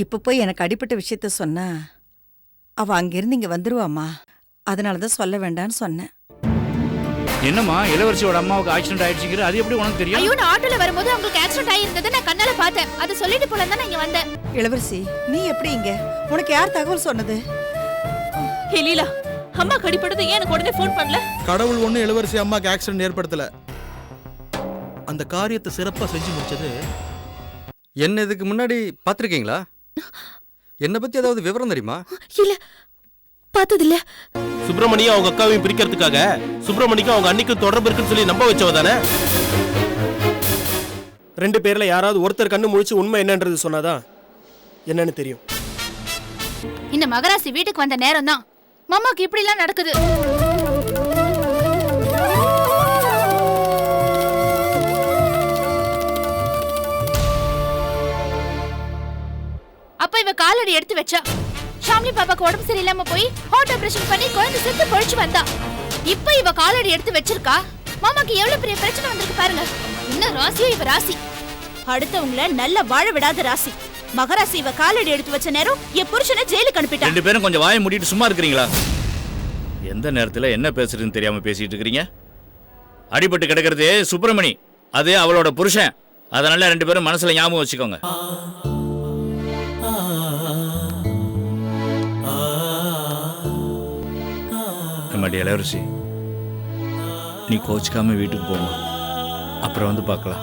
இப்ப போய் எனக்கு அடிப்பட்ட விஷயத்த சொன்னா அவ அங்கிருந்து இங்க வந்துருவாமா. அதனாலதான் சொல்ல வேண்டான்னு சொன்னேன். என்னம்மா இளவரசியோட அம்மாவுக்கு ஆக்சிடென்ட் ஆயிடுச்சுங்கிற அது எப்படி உனக்கு தெரியும்? ஐயோ, நான் ஆட்டோல வரும்போது உங்களுக்கு ஆக்சிடென்ட் ஆயிருந்ததை நான் கண்ணால பார்த்தேன். அதை சொல்லிட்டு போல தான் நான் இங்க வந்தேன். இளவரசி, நீ எப்படி இங்க? உனக்கு யார் தகவல் சொன்னது? ஹே லீலா, அம்மா கடிப்படுது, ஏன் எனக்கு உடனே ஃபோன் பண்ணல? கடவுள் ஒண்ணு இளவரசி அம்மாக்கு ஆக்சிடென்ட் ஏற்படுத்தல. அந்த காரியத்தை சிறப்பா செஞ்சு முடிச்சது. என்ன இதுக்கு முன்னாடி பாத்திருக்கீங்களா? என்ன பத்தி ஏதாவது விவரம் தெரியுமா? இல்ல, பார்த்ததில்ல. சுப்பிரமணியும் அவங்க அக்காவையும் பிரிக்கிறதுக்காக சுப்பிரமணிக்கும் அவங்க அன்னைக்கு தொடர்பு இருக்குன்னு சொல்லி நம்ப வச்சவ தானே? 2 பேர்ல யாராவது ஒருத்தர் கண்ணு முழிச்சு உண்மை என்னன்றது சொன்னாதான் என்னன்னு தெரியும். இந்த மகராசி வீட்டுக்கு வந்த நேரம் தான் மாமாக்கு இப்படி எல்லாம் நடக்குது. அப்ப இவ காலடி எடுத்து வச்சா. ஷாம்லி பாப்பாக்கு உடம்பு சரியில்லாம போய் ஹார்ட் ஆபரேஷன் பண்ணி குழந்தை செத்து பொழிச்சு வந்தா. இப்ப இவ காலடி எடுத்து வச்சிருக்கா. மாமாக்கு எவ்வளவு பெரிய பிரச்சனை வந்திருக்கு பாருங்க. இன்னும் ராசியோ இவ ராசி. அடுத்தவங்கள நல்ல வாழ விடாத ராசி. மகராசி இவ காலடி எடுத்து வச்ச நேரம் என் புருஷனை ஜெயிலுக்கு அனுப்பிட்டா. 2 பேரும் கொஞ்சம் வாயை மூடிட்டு சும்மா இருக்கிறீங்களா? எந்த நேரத்துல என்ன பேசுறதுன்னு தெரியாம பேசிட்டு இருக்கீங்க? அடிபட்டு கிடக்கிறது சுப்பிரமணி, அது அவளோட புருஷன். அதனால 2 பேரும் மனசுல ஞாபகம் வச்சுக்கோங்க. இளவரசி, நீ கோச்சிக்காம வீட்டுக்கு போங்க, அப்புறம் வந்து பார்க்கலாம்.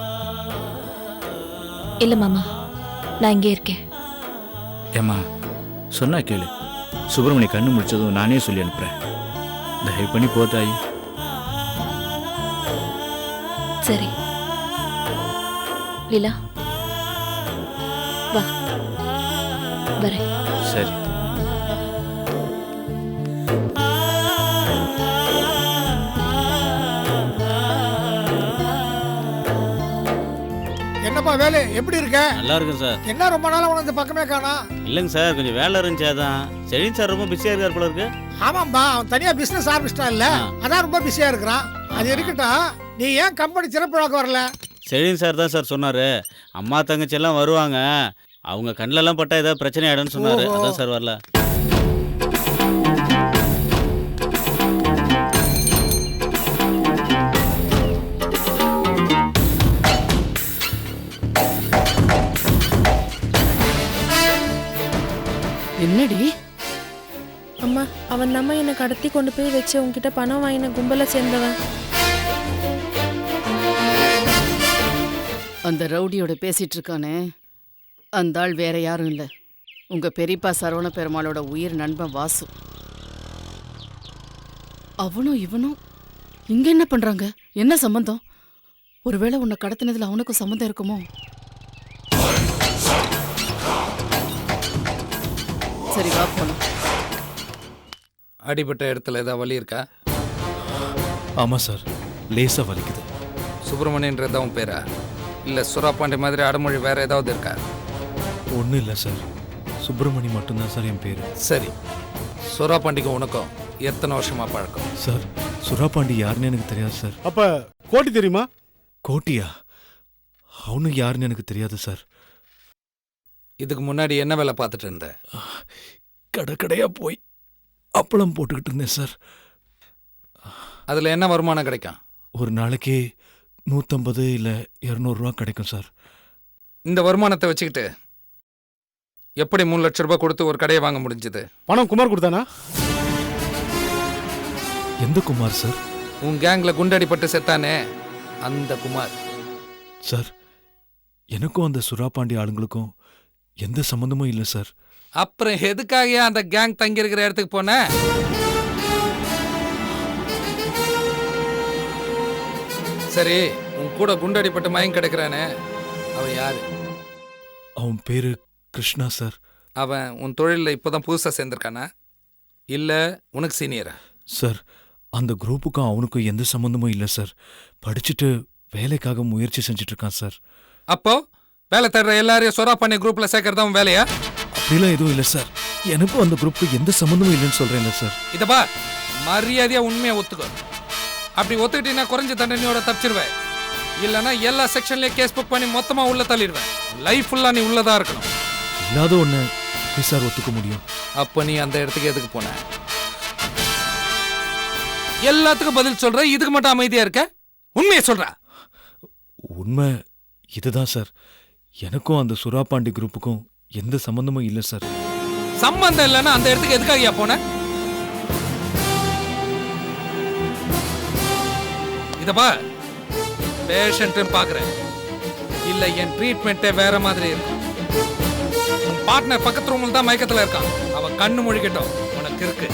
இல்ல மாமா, நான் இங்கே இருக்கேன். ஏமா சொன்னா கேளு. சுப்பிரமணி கண்ணு முடிச்சதும் நானே சொல்லி அனுப்புறேன். தயவு பண்ணி போதாயி. சரி லீலா, வா வரேன். சரி. என்னப்பா வேலை எப்படி இருக்க? நல்லா இருக்கும் சார். என்ன ரொம்ப நாளா உனக்கு இந்த பக்கமே காணா? இல்லைங்க சார், கொஞ்சம் வேலை இருந்துச்சு. அதான் செழின் சார் ரொம்ப பிஸியா இருக்கார் போல இருக்கு. ஆமாம்பா, அவன் தனியா பிசினஸ் ஆரம்பிச்சிட்டான் இல்ல, அதான் ரொம்ப பிஸியா இருக்கிறான். அது இருக்கட்டும், நீ ஏன் கம்பெனி சிறப்பு வரல? செழின் சார் தான் சார் சொன்னாரு, அம்மா தங்கச்சி எல்லாம் வருவாங்க, அவங்க கண்ணிலெல்லாம் பட்டா ஏதாவது பிரச்சனை ஆயிடும்னு சொன்னாரு. அதான் சார் வரல. என்னடி? அம்மா, அவன் நம்ம என்னை கடத்தி கொண்டு போய் வச்சு உங்ககிட்ட பணம் வாங்கின கும்பலை சேர்ந்தவன். அந்த ரவுடியோட பேசிட்டு இருக்கானே, அந்த ஆள் வேற யாரும் இல்லை, உங்க பெரியப்பா சரவண பெருமாளோட உயிர் நண்பன் வாசு. அவனும் இவனும் இங்க என்ன பண்றாங்க? என்ன சம்பந்தம்? ஒருவேளை உன்னை கடத்தினதுல அவனுக்கும் சம்பந்தம் இருக்குமோ? சரி வா போலாம். அடிபட்ட இடத்துல ஏதாவது வலி இருக்கா? ஆமா சார், லேசா வலிக்குது. சுப்பிரமணியன்றது உன் பேரா? இல்லை சுறாப்பாண்டி மாதிரி அடமொழி வேற ஏதாவது இருக்கா? ஒன்றும் இல்லை சார், சுப்பிரமணி மட்டும்தான் சார் என் பேர். சரி, சுறாப்பாண்டிக்கும் உனக்கும் எத்தனை வருஷமா பழக்கம்? சார், சுறாப்பாண்டி யாருன்னு எனக்கு தெரியாது சார். அப்ப கோட்டி தெரியுமா? கோட்டியா? அவனு யாருன்னு எனக்கு தெரியாது சார். இதுக்கு முன்னாடி என்ன வேலை பார்த்துட்டு இருந்த? கடையா போய் அப்பளம் போட்டுக்கிட்டு இருந்தேன் சார். அதில் என்ன வருமானம் கிடைக்கும்? ஒரு நாளைக்கு 150 இல்லை 200 ரூபா கிடைக்கும் சார். இந்த வருமானத்தை வச்சுக்கிட்டு எப்படி 3 லட்சம் ரூபாய் கொடுத்து ஒரு கடையை வாங்க முடிஞ்சது? பணம் குமார் கொடுத்தானா? எந்த குமார் சார்? உன் கேங்ல குண்டடிப்பட்டு செத்தானே அந்த குமார். சார், எனக்கும் அந்த சுறாப்பாண்டி ஆளுங்களுக்கும் எந்த சம்பந்தமும் இல்லை சார். அப்புறம் எதுக்காக அந்த கேங் தங்கி இருக்கிற இடத்துக்கு போன? சரி, உன் கூட குண்டடிப்பட்டு மயங்க கிடைக்கிறானே, அவன் யாரு? அவன் பேரு கிருஷ்ணா சார். அவன் உன் தொழிலில் இப்போதான் புதுசாக சேர்ந்திருக்கானா இல்லை உனக்கு சீனியரா? சார், அந்த குரூப்புக்கும் அவனுக்கும் எந்த சம்பந்தமும் இல்லை சார். படிச்சுட்டு வேலைக்காக முயற்சி செஞ்சுட்டு இருக்கான் சார். அப்போ வேலை தேடுற எல்லாரையும் சுறாப்பாண்டி குரூப்ல சேர்க்கறது அவன் வேலையா? அப்படிலாம் எதுவும் இல்லை சார். எனக்கும் அந்த குரூப்புக்கு எந்த சம்பந்தமும் இல்லைன்னு சொல்றேன் சார். இதப்பா, மரியாதையா உண்மையை ஒத்துக்கோ. அப்படி ஒத்துக்கிட்டீங்கன்னா குறைஞ்ச தண்டனையோட தப்பிச்சிருவேன். இல்லைன்னா எல்லா செக்ஷன்லயும் கேஸ் புக் பண்ணி மொத்தமா உள்ள தள்ளிடுவேன். லைஃப் ஃபுல்லா நீ உள்ளதா இருக்கணும். இல்லாத ஒண்ணு எப்படி சார் ஒத்துக்க முடியும்? அப்ப நீ அந்த இடத்துக்கு எதுக்கு போன? எல்லாத்துக்கும் பதில் சொல்ற, இதுக்கு மட்டும் அமைதியா இருக்க. உண்மையை சொல்ற. உண்மை இதுதான் சார். எனக்கும் அந்த சுறாபாண்டி குரூப்புக்கும் எந்த சம்பந்தமும் இல்லை சார். சம்பந்தம் இல்லைன்னா அந்த இடத்துக்கு எதுக்காக போன? இதப்பா பேஷண்ட் பாக்குறேன், இல்ல என் ட்ரீட்மெண்ட்டே வேற மாதிரி இருக்கும். உன் பார்ட்னர் பக்கத்து ரூம்ல தான் மயக்கத்துல இருக்கான். அவன் கண்ணு முழிக்கட்டும், உனக்கு இருக்கு.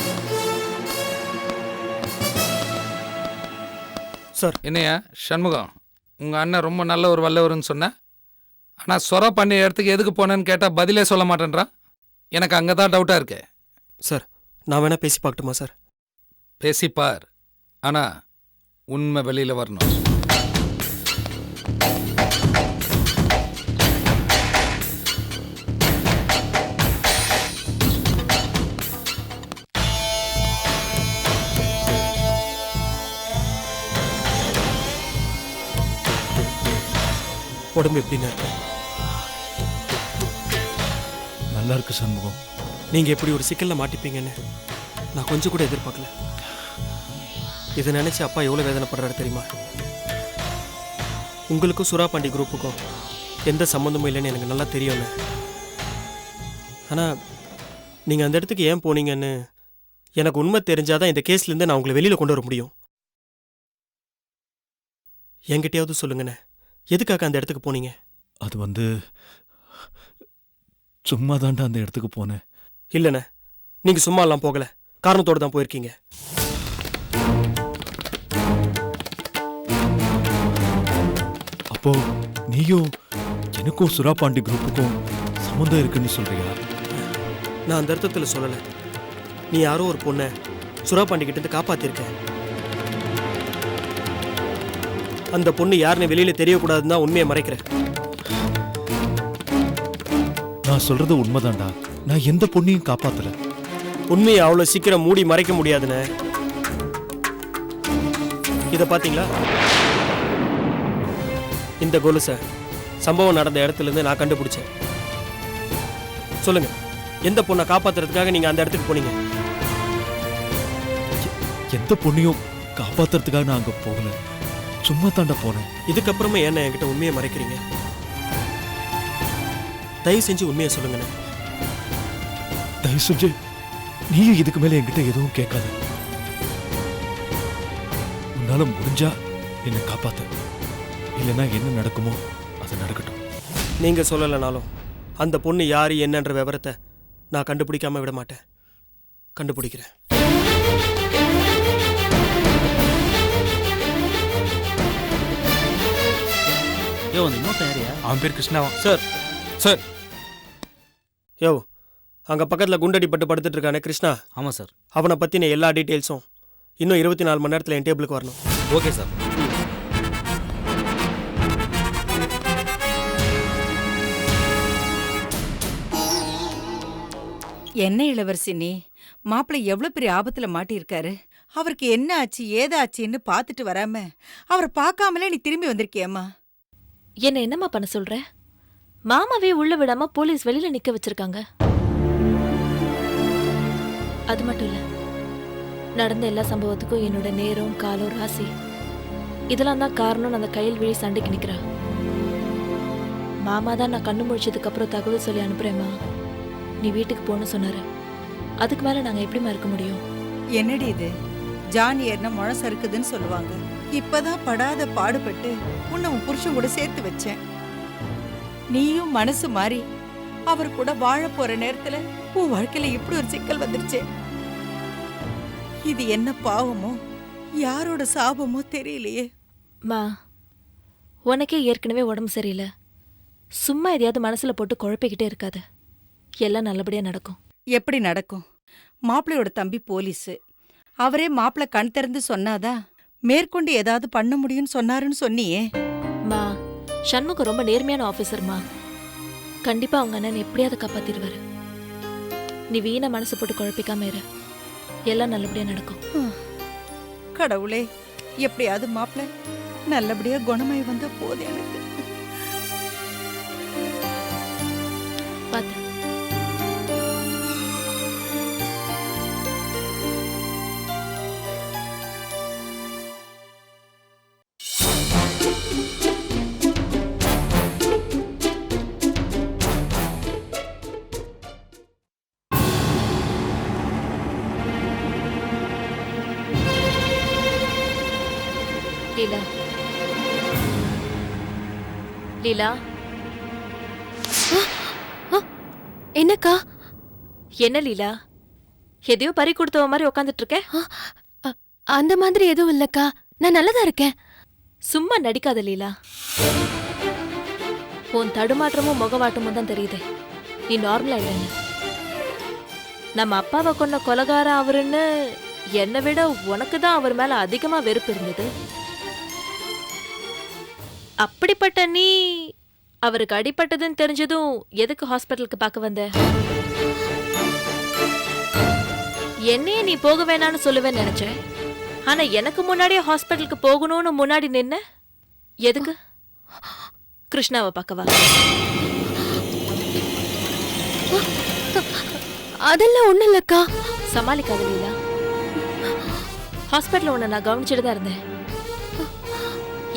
சார் என்னையா சண்முகம், உங்க அண்ணன் ரொம்ப நல்ல ஒரு வல்லவர்னு சொன்ன, ஆனா சொர பண்ணி இடத்துக்கு எதுக்கு போனேன்னு கேட்டா பதிலே சொல்ல மாட்டேன்றான். எனக்கு அங்கதான் டவுட்டா இருக்கு. சார் நான் வேணா பேசி பார்க்கட்டுமா சார்? பேசிப்பார், ஆனா உண்மை வெளியில வரணும். உடம்பு எப்படின்னு இருக்கு? நல்லா இருக்கு சண்முகம். நீங்க எப்படி ஒரு சிக்கல்ல மாட்டிப்பீங்கன்னு நான் கொஞ்சம் கூட எதிர்பார்க்கல. இதை நினைச்சு அப்பா எவ்வளவு வேதனைப்படுறாரு தெரியுமா? உங்களுக்கும் சுறாபாண்டி குரூப்புக்கும் எந்த சம்மந்தமும் இல்லைன்னு எனக்கு நல்லா தெரியும்ல. ஆனா நீங்க அந்த இடத்துக்கு ஏன் போனீங்கன்னு எனக்கு உண்மை தெரிஞ்சாதான் இந்த கேஸ்ல இருந்து நான் உங்களை வெளியில கொண்டு வர முடியும். என்கிட்டயாவது சொல்லுங்கண்ணே, எதுக்காக அந்த இடத்துக்கு போனீங்க? அது சும்மா தாண்டா அந்த இடத்துக்கு போனேன். இல்லைண்ணே, நீங்க சும்மா எல்லாம் போகல, காரணத்தோடு தான் போயிருக்கீங்க. அப்போ நீயும் எனக்கும் சுறாபாண்டி குரூப்புக்கும் சம்மந்தம் இருக்குன்னு சொல்றியா? நான் அந்த அர்த்தத்தில் சொல்லலை. நீ யாரோ ஒரு பொண்ணை சுறாபாண்டி கிட்ட இருந்து காப்பாத்திருக்க. அந்த பொண்ணு யாருன்னு வெளியில தெரியக்கூடாதுன்னு தான் உண்மையை மறைக்கிறேன். நான் சொல்றது உண்மைதான்டா. நான் எந்த பொண்ணையும் காப்பாத்தல. உண்மையை அவ்வளவு சீக்கிரம் மூடி மறைக்க முடியாதுன்னு இத பாத்தீங்களா? இந்த கொலுசை சம்பவம் நடந்த இடத்துல இருந்து நான் கண்டுபிடிச்சேன். சொல்லுங்க, எந்த பொண்ணை காப்பாத்துறதுக்காக நீங்க அந்த இடத்துக்கு போனீங்க? எந்த பொண்ணையும் காப்பாத்துறதுக்காக நான் அங்க போகல, சும்மா தாண்டா போனேன். இதுக்கப்புறமா என்ன என்கிட்ட உண்மையை மறைக்கிறீங்க? தயவு செஞ்சு உண்மையை சொல்லுங்கண்ணே. தயவு செஞ்சு நீயும் இதுக்கு மேல என்கிட்ட எதுவும் கேட்காத. உன்னால முடிஞ்சா என்னை காப்பாத்த, இல்லைன்னா என்ன நடக்குமோ அது நடக்கட்டும். நீங்க சொல்லலைனாலும் அந்த பொண்ணு யாரு என்னன்ற விவரத்தை நான் கண்டுபிடிக்காம விட மாட்டேன். கண்டுபிடிக்கிறேன். அவன் பேர் கிருஷ்ணாவா? சார் சார் யோ, அங்க பக்கத்துல குண்டடிப்பட்டு படுத்துட்டு இருக்கானே கிருஷ்ணா. ஆமா சார். அவனை பத்தின எல்லா டீட்டெயில்ஸும் இன்னும் 24 மணி நேரத்தில் என் டேபிளுக்கு வரணும். Okay sir. என்ன இளவரசி நீ? மாப்பிள்ளை எவ்வளவு பெரிய ஆபத்துல மாட்டியிருக்காரு. அவருக்கு என்ன ஆச்சு ஏதாச்சுன்னு பார்த்துட்டு வராம அவரை பார்க்காமலே நீ திரும்பி வந்திருக்கியம்மா. என்ன என்னம்மா பண்ண சொல்ற? மாமாவே உள்ள விடாம போலீஸ் வெளியில நிக்க வச்சிருக்காங்க. அது மட்டும் இல்ல, நடந்த எல்லா சம்பவத்துக்கும் என்னோட நேரம் காலம் ராசி இதெல்லாம் தான் காரணம். அந்த கையில் விழி சண்டைக்கு நிக்கிறா. மாமா தான் நான் கண்ணு முழிச்சதுக்கு அப்புறம் தகவல் சொல்லி அனுப்புறேம்மா, நீ வீட்டுக்கு போன்னு சொன்னாரு. அதுக்கு மேல நாங்க எப்படிமா இருக்க முடியும்? என்னடி இது? ஜான் ஏறின முழம் சறுக்குதுன்னு சொல்லுவாங்க. இப்பதான் படாத பாடுபட்டு உன்னை உன் புருஷன் கூட சேர்த்து வச்சேன். நீயும் மனசு மாறி அவர் கூட வாழ போற நேரத்துல உன் வாழ்க்கையில இப்படி ஒரு சிக்கல் வந்துருச்சே. இது என்ன பாவமோ யாரோட சாபமோ தெரியலையே. மா, உனக்கே ஏற்கனவே உடம்பு சரியில்லை. சும்மா எதையாவது மனசுல போட்டு குழப்பிக்கிட்டே இருக்காது. எல்லாம் நல்லபடியா நடக்கும். எப்படி நடக்கும்? மாப்பிள்ளையோட தம்பி போலீஸு. அவரே மாப்பிள்ளை கண் திறந்து சொன்னாதான் மேற்கொண்டு ஏதாவது பண்ண முடியும்னு சொன்னாருன்னு சொன்னியே. மா, சண்முகம் ரொம்ப நேர்மையான ஆபீசர்மா. கண்டிப்பா அவங்க அண்ணன் எப்படியாவது காப்பாத்திடுவாரு. நீ வீணா மனசு போட்டு குழப்பிக்காம இரு. எல்லாம் நல்லபடியா நடக்கும். கடவுளே, எப்படியாவது மாப்பிள்ளை நல்லபடியா குணமாய் வந்த போது எனக்கு. பாத்து லீலா. லீலா, என்னக்கா? என்ன லீலா, எதையோ பறி கொடுத்தவ மாதிரி உட்காந்துட்டு இருக்க? அந்த மாதிரி எதுவும் இல்லக்கா, நான் நல்லதா இருக்கேன். சும்மா நடிக்காத லீலா. உன் தடுமாற்றமும் முகவாட்டமும் தான் தெரியுது நீ நார்மலா இல்லைன்னு. நம்ம அப்பாவை கொண்ட கொலகாரம் அவருன்னு என்னை விட உனக்கு தான் அவர் மேல அதிகமா வெறுப்பு இருந்தது. அப்படிப்பட்ட நீ அவருக்கு அடிபட்டதுன்னு தெரிஞ்சதும் எதுக்கு ஹாஸ்பிட்டலுக்கு பார்க்க வந்த? என்னையே நீ போக வேணான்னு சொல்லுவேன்னு நினைச்சேன். ஆனா எனக்கு முன்னாடியே ஹாஸ்பிட்டலுக்கு போகணும்னு முன்னாடி நின்ன எதுக்கு? கிருஷ்ணாவை பார்க்கவா? அதெல்லாம் ஒண்ணும் இல்லக்கா. சமாளிக்காத லீலா. ஹாஸ்பிட்டல் உன்னை நான் கவனிச்சுட்டு தான் இருந்தேன்.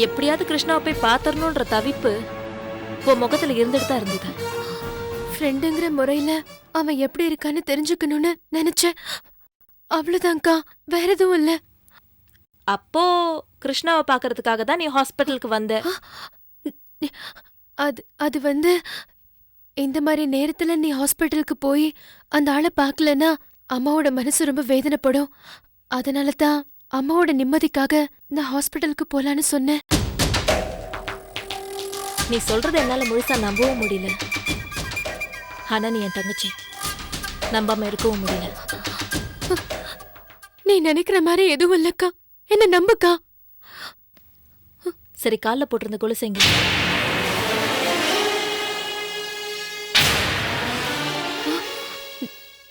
எப்படியாவது கிருஷ்ணாவை போய் பாத்தரணும்ன்ற தவிப்பு உன் முகத்துல இருந்துட்டு தான் இருந்தது. ஃப்ரெண்டுங்கிற முறையில அவன் எப்படி இருக்கான்னு தெரிஞ்சுக்கணும்னு நினைச்சேன். அவ்வளவுதான்க்கா, வேற எதுவும் இல்ல. அப்போ கிருஷ்ணாவை பாக்குறதுக்காக தான் நீ ஹாஸ்பிட்டலுக்கு வந்த? அது வந்து இந்த மாதிரி நேரத்துல நீ ஹாஸ்பிட்டலுக்கு போய் அந்த ஆளை பார்க்கலன்னா அம்மாவோட மனசு ரொம்ப வேதனைப்படும். அதனால தான் அம்மாவோட நிம்மதிக்காக நான் ஹாஸ்பிட்டலுக்கு போலான்னு சொன்னேன். நீ சொல்றத என்னால முழுசா நம்பவும் முடியல. ஆனா நீ என் தங்கச்சி, நம்பாம இருக்கவும் முடியல. நீ நினைக்கிற மாதிரி எதுவும் இல்லக்கா, என்ன நம்புக்கா. சரி, கால்ல போட்டிருந்த கொலுசைங்க.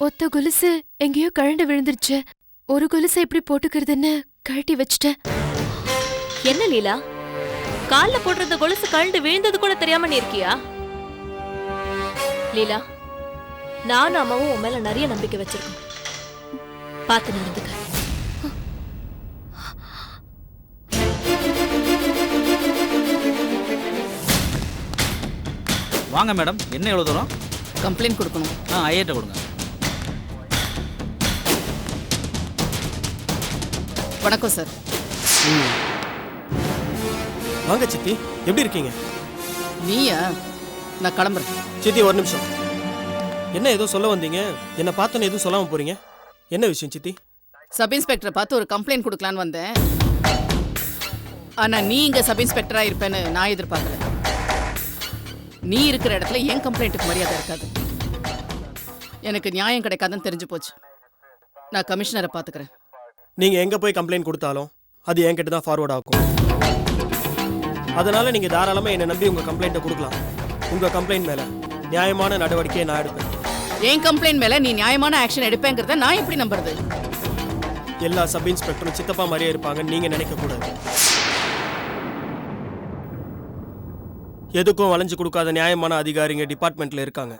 ஒத்த கொலுசு எங்கேயோ கழண்டு விழுந்துருச்சு. ஒரு கொலுசை எப்படி போட்டுக்கிறதுன்னு கழட்டி வச்சுட்டேன். என்ன லீலா, கால்ல போட்டிருந்த கொலுசு கழண்டு விழுந்தது கூட தெரியாம நீ இருக்கியா? லீலா, நானும் அம்மாவும் உன் மேல நிறைய நம்பிக்கை வச்சிருக்கோம். பார்த்து நடந்துக்க. வாங்க மேடம், என்ன எவ்வளோ தூரம்? கம்ப்ளைண்ட் கொடுக்கணும். ஐயர்கிட்ட கொடுங்க. வணக்கம் சார். வாங்க சித்தி, எப்படி இருக்கீங்க? நீயா? நான் கிளம்புறேன். சித்தி ஒரு நிமிஷம். என்ன ஏதோ சொல்ல வந்தீங்க? என்னை பார்த்தோன்னு எதுவும் சொல்லாம போறீங்க? என்ன விஷயம் சித்தி? சப் இன்ஸ்பெக்டரை பார்த்து ஒரு கம்ப்ளைண்ட் கொடுக்கலான்னு வந்தேன். ஆனா நீ இங்க சப் இன்ஸ்பெக்டரா இருப்பேன்னு நான் எதிர்பார்க்கல. நீ இருக்கிற இடத்துல என் கம்ப்ளைண்ட்டுக்கு மரியாதை இருக்காது. எனக்கு நியாயம் கிடைக்காதுன்னு தெரிஞ்சு போச்சு. நான் கமிஷனரை பார்த்துக்கிறேன். நீங்க எங்க போய் கம்ப்ளைண்ட் கொடுத்தாலும் அது என்கிட்ட தான் ஃபார்வர்ட் ஆகும். அதனால நீங்க தாராளமா என்னை நம்பி உங்க கம்ப்ளைண்ட்டை கொடுக்கலாம். உங்க கம்ப்ளைண்ட் மேல நியாயமான நடவடிக்கையை நான் எடுப்பேன். என் கம்ப்ளைண்ட் மேல நீ நியாயமான ஆக்ஷன் எடுப்பேங்கிறத நான் எப்படி நம்புறது? எல்லா சப் இன்ஸ்பெக்டரும் சித்தப்பா மாதிரியே இருப்பாங்கன்னு நீங்க நினைக்க கூடாது. எதுக்கும் வளைஞ்சு கொடுக்காத நியாயமான அதிகாரிங்க டிபார்ட்மெண்ட்ல இருக்காங்க.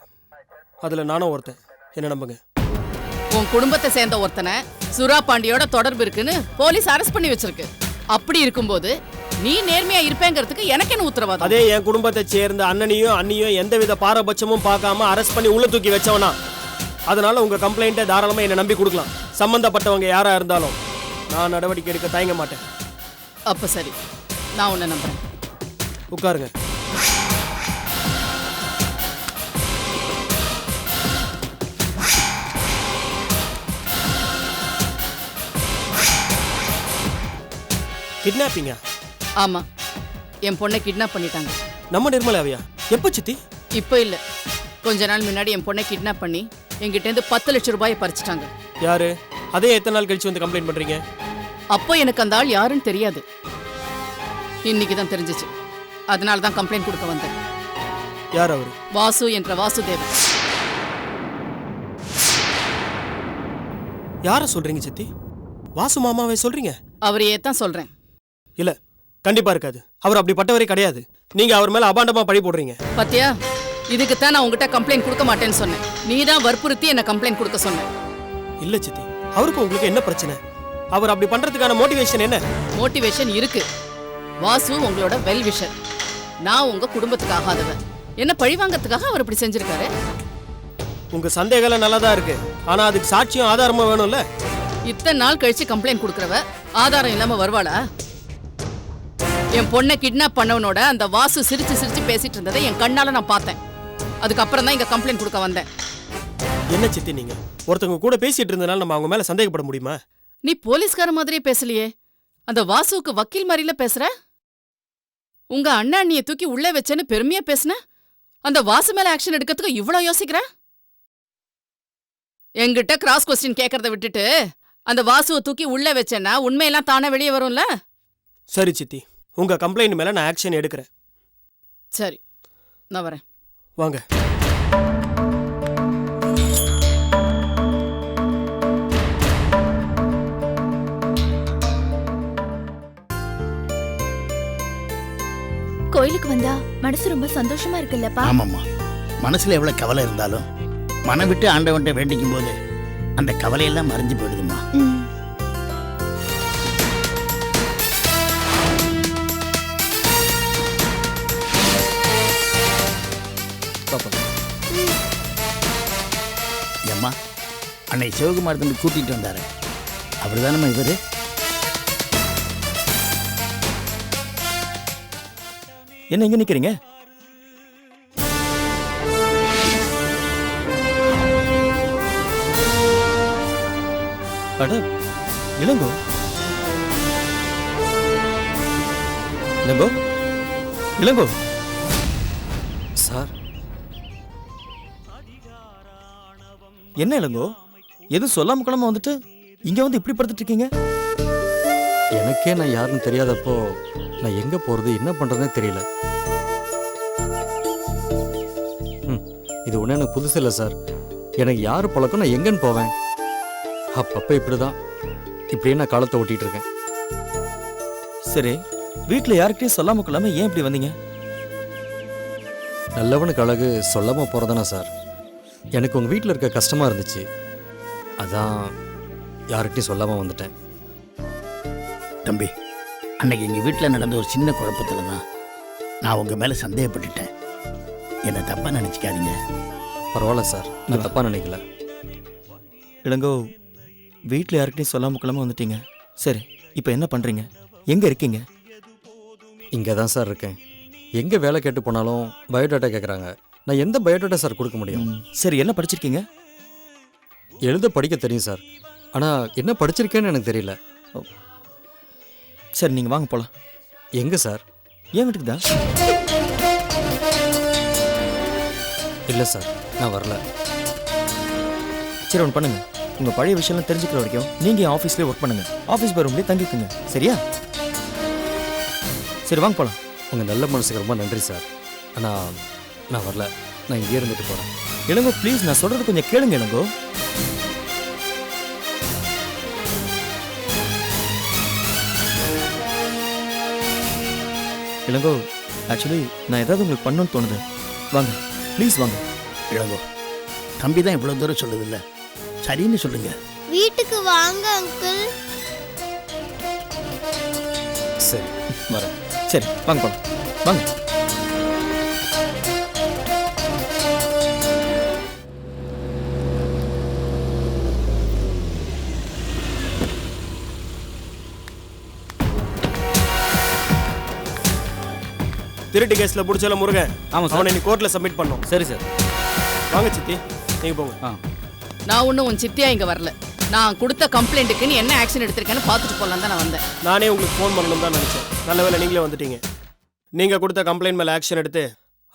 அதுல நானும் ஒருத்தன். என்ன நம்புங்க. உன் குடும்பத்தை சேர்ந்த ஒருத்தனை சுரா பாண்டியோட தொடர்பு இருக்குன்னு போலீஸ் அரெஸ்ட் பண்ணி வச்சிருக்கு. அப்படி இருக்கும்போது நீ நேர்மையா இருப்பேங்கிறதுக்கு எனக்கு என்ன உத்தரவாதம்? அதே என் குடும்பத்தை சேர்ந்த அண்ணனையும் அண்ணியும் எந்தவித பாரபட்சமும் பார்க்காம அரெஸ்ட் பண்ணி உள்ள தூக்கி வச்சவனா. அதனால உங்க கம்ப்ளைண்ட்டை தாராளமா என்னை நம்பி கொடுக்கலாம். சம்பந்தப்பட்டவங்க யாரா இருந்தாலும் நான் நடவடிக்கை எடுக்க தயங்க மாட்டேன். அப்ப சரி, நான் உன்னை நம்புறேன். உட்காருங்க. கிட்னாப்பிங்கா? ஆமா, என் பொண்ணை கிட்னாப் பண்ணிட்டாங்க. நம்ம நிர்மலாவியா? எப்போ சித்தி? இப்போ இல்ல, கொஞ்ச நாள் முன்னாடி என் பொண்ணை கிட்னாப் பண்ணி என்கிட்ட இருந்து 10 லட்சம் ரூபாயை பறிச்சிட்டாங்க. யாரு? அதே எத்தனை நாள் கழிச்சு வந்து கம்ப்ளைண்ட் பண்றீங்க? அப்போ எனக்கு அந்த ஆள் யாருன்னு தெரியாது. இன்னைக்கு தான் தெரிஞ்சிச்சு. அதனால தான் கம்ப்ளைண்ட் கொடுக்க வந்தேன். யார் அவரு? வாசு என்ற வாசுதேவன். யார சொல்றீங்க சித்தி? வாசு மாமாவை சொல்றீங்க? அவரையே தான் சொல்றேன். இல்ல, கண்டிப்பா இருக்காது. அவர் அப்படிப்பட்டவரே கிடையாது. நீங்க அவர் மேல அபாண்டமா பழி போடுறீங்க. பாத்தியா, இதுக்குத்தான் நான் உங்ககிட்ட கம்ப்ளைண்ட் கொடுக்க மாட்டேன்னு சொன்னேன். நீ தான் வற்புறுத்தி என்ன கம்ப்ளைண்ட் கொடுக்க சொன்ன. இல்ல சித்தி, அவருக்கு உங்களுக்கு என்ன பிரச்சனை? அவர் அப்படி பண்றதுக்கான மோட்டிவேஷன் என்ன? மோட்டிவேஷன் இருக்கு. வாசு உங்களோட வெல் விஷர். நான் உங்க குடும்பத்துக்கு ஆகாதவன். என்ன பழிவாங்கறதுக்காக அவர் இப்படி செஞ்சிருக்காரு. உங்க சந்தேகம் நல்லா தான் இருக்கு. ஆனா அதுக்கு சாட்சியம் ஆதாரமும் வேணும்ல. இத்தனை நாள் கழிச்சு கம்ப்ளைண்ட் கொடுக்கறவ ஆதாரம் இல்லாம வருவாளா? என் பொண்ணை கிட்னாப் பண்ணவனோட அந்த வாசு சிரிச்சு சிரிச்சு பேசிட்டு இருந்ததை என் கண்ணால நான் பார்த்தேன். அதுக்கப்புறம் தான் இங்க கம்ப்ளைண்ட் கொடுக்க வந்தேன். என்ன சித்தி நீங்க ஒருத்தவங்க கூட பேசிட்டு இருந்தனால நம்ம அவங்க மேல சந்தேகப்பட முடியுமா? நீ போலீஸ்கார மாதிரியே பேசலையே, அந்த வாசுவுக்கு வக்கீல் மாதிரில பேசுற. உங்க அண்ணா அண்ணிய தூக்கி உள்ளே வச்சேன்னு பெருமையா பேசுன, அந்த வாசு மேல ஆக்ஷன் எடுக்கிறதுக்கு இவ்வளவு யோசிக்கிற? என்கிட்ட கிராஸ் கொஸ்டின் கேட்கறத விட்டுட்டு அந்த வாசுவை தூக்கி உள்ளே வச்சேன்னா உண்மையெல்லாம் தானே வெளியே வரும்ல. சரி சித்தி, உங்க கம்ப்ளைண்ட் மேல நான் ஆக்ஷன் எடுக்கிறேன். சரி, நான் வரேன். வாங்க. கோயிலுக்கு வந்தா மனசு ரொம்ப சந்தோஷமா இருக்குல்லப்பா? ஆமாம்மா, மனசுல எவ்வளவு கவலை இருந்தாலும் மனம் விட்டு ஆண்டவன்ட்ட வேண்டிக்கும் போது அந்த கவலையெல்லாம் மறைஞ்சு போயிடுதுமா. ஏம்மா, அன்னை சிவகுமார் தம்பி கூட்டிட்டு வந்தாரு, அவர் தானம்மா இவரு? என்ன இங்க நிக்கிறீங்க? அட இளங்கோ, இளங்கோ, இளங்கோ சார், என்ன இளங்கோ, எதுவும் சொல்லாம கொள்ளாம வந்துட்டு இங்க வந்து இப்படி படுத்துட்டு இருக்கீங்க? எனக்கே நான் யாருன்னு தெரியாதப்போ நான் எங்க போறது என்ன பண்றதுனே தெரியல. இது ஒன்றும் எனக்கு புதுசு இல்லை சார். எனக்கு யார் பழக்கம், நான் எங்கன்னு போவேன். அப்பப்போ இப்படிதான், இப்படியே நான் காலத்தை ஓட்டிட்டு இருக்கேன். சரி, வீட்டில் யாருக்கிட்டையும் சொல்லாம கொள்ளாம ஏன் இப்படி வந்தீங்க? நல்லவனுக்கு அழகு சொல்லாம போறதானே சார். எனக்கு உங்க வீட்டில் இருக்க கஷ்டமா இருந்துச்சு, அதான் யார்கிட்டையும் சொல்லாம வந்துட்டேன். தம்பி, அன்னைக்கு எங்கள் வீட்டில் நடந்த ஒரு சின்ன குழப்பத்தில் தான் நான் உங்கள் மேலே சந்தேகப்பட்டுட்டேன். என்னை தப்பாக நினச்சிக்காதீங்க. பரவாயில்ல சார், நான் தப்பாக நினைக்கல. இளங்கோ, வீட்டில் யாருக்கிட்டையும் சொல்லாம கொள்ளாம வந்துட்டீங்க. சரி, இப்போ என்ன பண்ணுறீங்க? எங்கே இருக்கீங்க? இங்கே தான் சார் இருக்கேன். எங்கே வேலை கேட்டு போனாலும் பயோடேட்டா கேட்குறாங்க. நான் எந்த பயோடேட்டா சார் கொடுக்க முடியும்? சரி, என்ன படிச்சிருக்கீங்க? எழுத படிக்க தெரியும் சார், ஆனால் என்ன படிச்சிருக்கேன்னு எனக்கு தெரியல. சரி, நீங்கள் வாங்க போகலாம். எங்கே சார்? ஏன் வீட்டுக்கு தான்? இல்லை சார், நான் வரல. சரி, ஒன்று பண்ணுங்க, உங்கள் பழைய விஷயம்லாம் தெரிஞ்சுக்கிற வரைக்கும் நீங்கள் ஆஃபீஸ்லேயே ஒர்க் பண்ணுங்க. ஆஃபீஸ் ரூம்லேயே தங்கிக்குங்க, சரியா? சரி, வாங்க போகலாம். உங்கள் நல்ல மனசுக்கு ரொம்ப நன்றி சார், ஆனால் நான் வரல. நான் இங்கே இருந்துட்டு போகிறேன். இளங்கோ ப்ளீஸ், நான் சொல்கிறது கொஞ்சம் கேளுங்க இளங்கோ. இளங்கோ, ஆக்சுவலி நான் ஏதாவது உங்களுக்கு பண்ணணும்னு தோணுது. வாங்க ப்ளீஸ், வாங்க. இளங்கோ, தம்பி தான் இவ்வளோ தூரம் சொல்லுதில்ல, சரின்னு சொல்லுங்க. வீட்டுக்கு வாங்க அங்கிள். சரி, வரேன். சரி, வாங்க போகலாம். வாங்க. திருட்டு கேஸ்ல புடிச்சல முருகன். ஆமா சார். அவனை நீ கோர்ட்ல சப்மிட் பண்ணோம். சரி சார். வாங்க சித்தி, நீங்க போங்க. நான் ஒன்றும் உன் சித்தியா இங்க வரல. நான் கொடுத்த கம்ப்ளைண்ட்டுக்கு நீ என்ன ஆக்ஷன் எடுத்திருக்கேன்னு பார்த்துட்டு போலாம் தான் நான் வந்தேன். நானே உங்களுக்கு ஃபோன் பண்ணணும் தான் நினைச்சேன். நல்ல வேளை நீங்களே வந்துட்டீங்க. நீங்க கொடுத்த கம்ப்ளைண்ட் மேல ஆக்ஷன் எடுத்து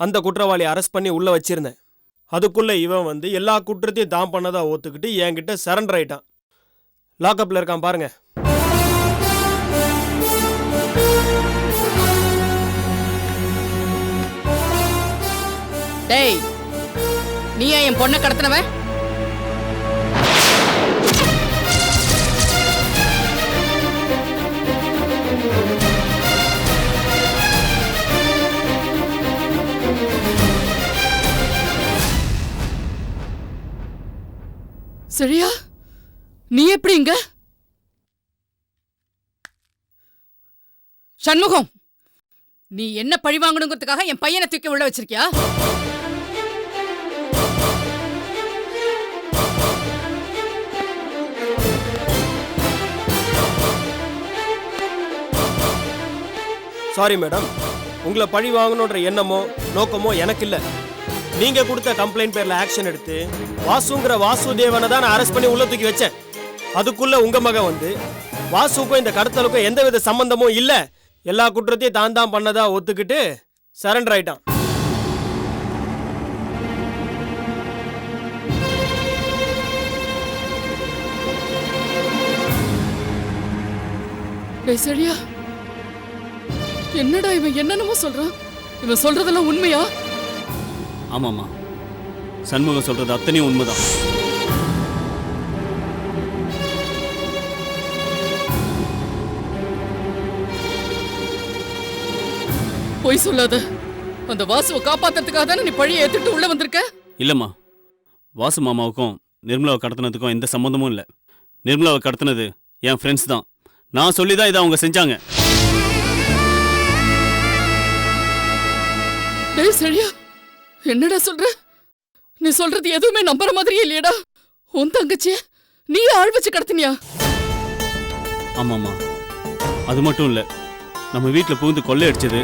அந்த குற்றவாளியை அரெஸ்ட் பண்ணி உள்ள வச்சிருந்தேன். அதுக்குள்ள இவன் வந்து எல்லா குற்றத்தையும் தான் பண்ணதா ஒத்துக்கிட்டு என்கிட்ட சரண்டர் ஆயிட்டான். லாக்அப்ல இருக்கான் பாருங்க. டேய், நீயா என் பொண்ணை கடத்தினவன்? சரியா? நீ எப்படி இங்க? சண்முகம், நீ என்ன பழி வாங்கணுங்கிறதுக்காக என் பையனை தூக்கி உள்ள வச்சிருக்கியா? சாரி மேடம், உங்களை பழி வாங்கணுன்ற எண்ணமோ நோக்கமோ எனக்கு இல்லை. நீங்க கொடுத்த கம்ப்ளைண்ட் பேர்ல ஆக்ஷன் எடுத்து வாசுங்கிற வாசுதேவனை தான் நான் அரெஸ்ட் பண்ணி உள்ள தூக்கி வச்சேன். அதுக்குள்ள உங்க மகன் வந்து வாசுக்கும் இந்த கடத்தலுக்கும் எந்தவித சம்பந்தமும் இல்லை, எல்லா குற்றத்தையும் தான் தான் பண்ணதா ஒத்துக்கிட்டு சரண்டர் ஆயிட்டான். டேய் சரியா, என்னடா இவன் என்னென்னமோ சொல்றான்? இவன் சொல்றதெல்லாம் உண்மையா? ஆமாம்மா, சண்முகம் சொல்றது அத்தனையும் உண்மைதான். பொய் சொல்லாத. அந்த வாசுவை காப்பாத்துறதுக்காக தானே நீ பழியை ஏத்துட்டு உள்ள வந்திருக்க? இல்லைம்மா, வாசு மாமாவுக்கும் நிர்மலாவை கடத்தினதுக்கும் எந்த சம்மந்தமும் இல்லை. நிர்மலாவை கடத்தினது என் ஃப்ரெண்ட்ஸ் தான். நான் சொல்லி தான் இதை அவங்க செஞ்சாங்க. டேய் சரியா, என்னடா சொல்ற? நீ சொல்றது எதுவுமே நம்புற மாதிரியே இல்லையடா. உன் தங்கச்சிய நீ ஆள் வச்சு கடத்தினியா? ஆமாம்மா, அது மட்டும் இல்லை, நம்ம வீட்டில் புகுந்து கொள்ளையடிச்சது,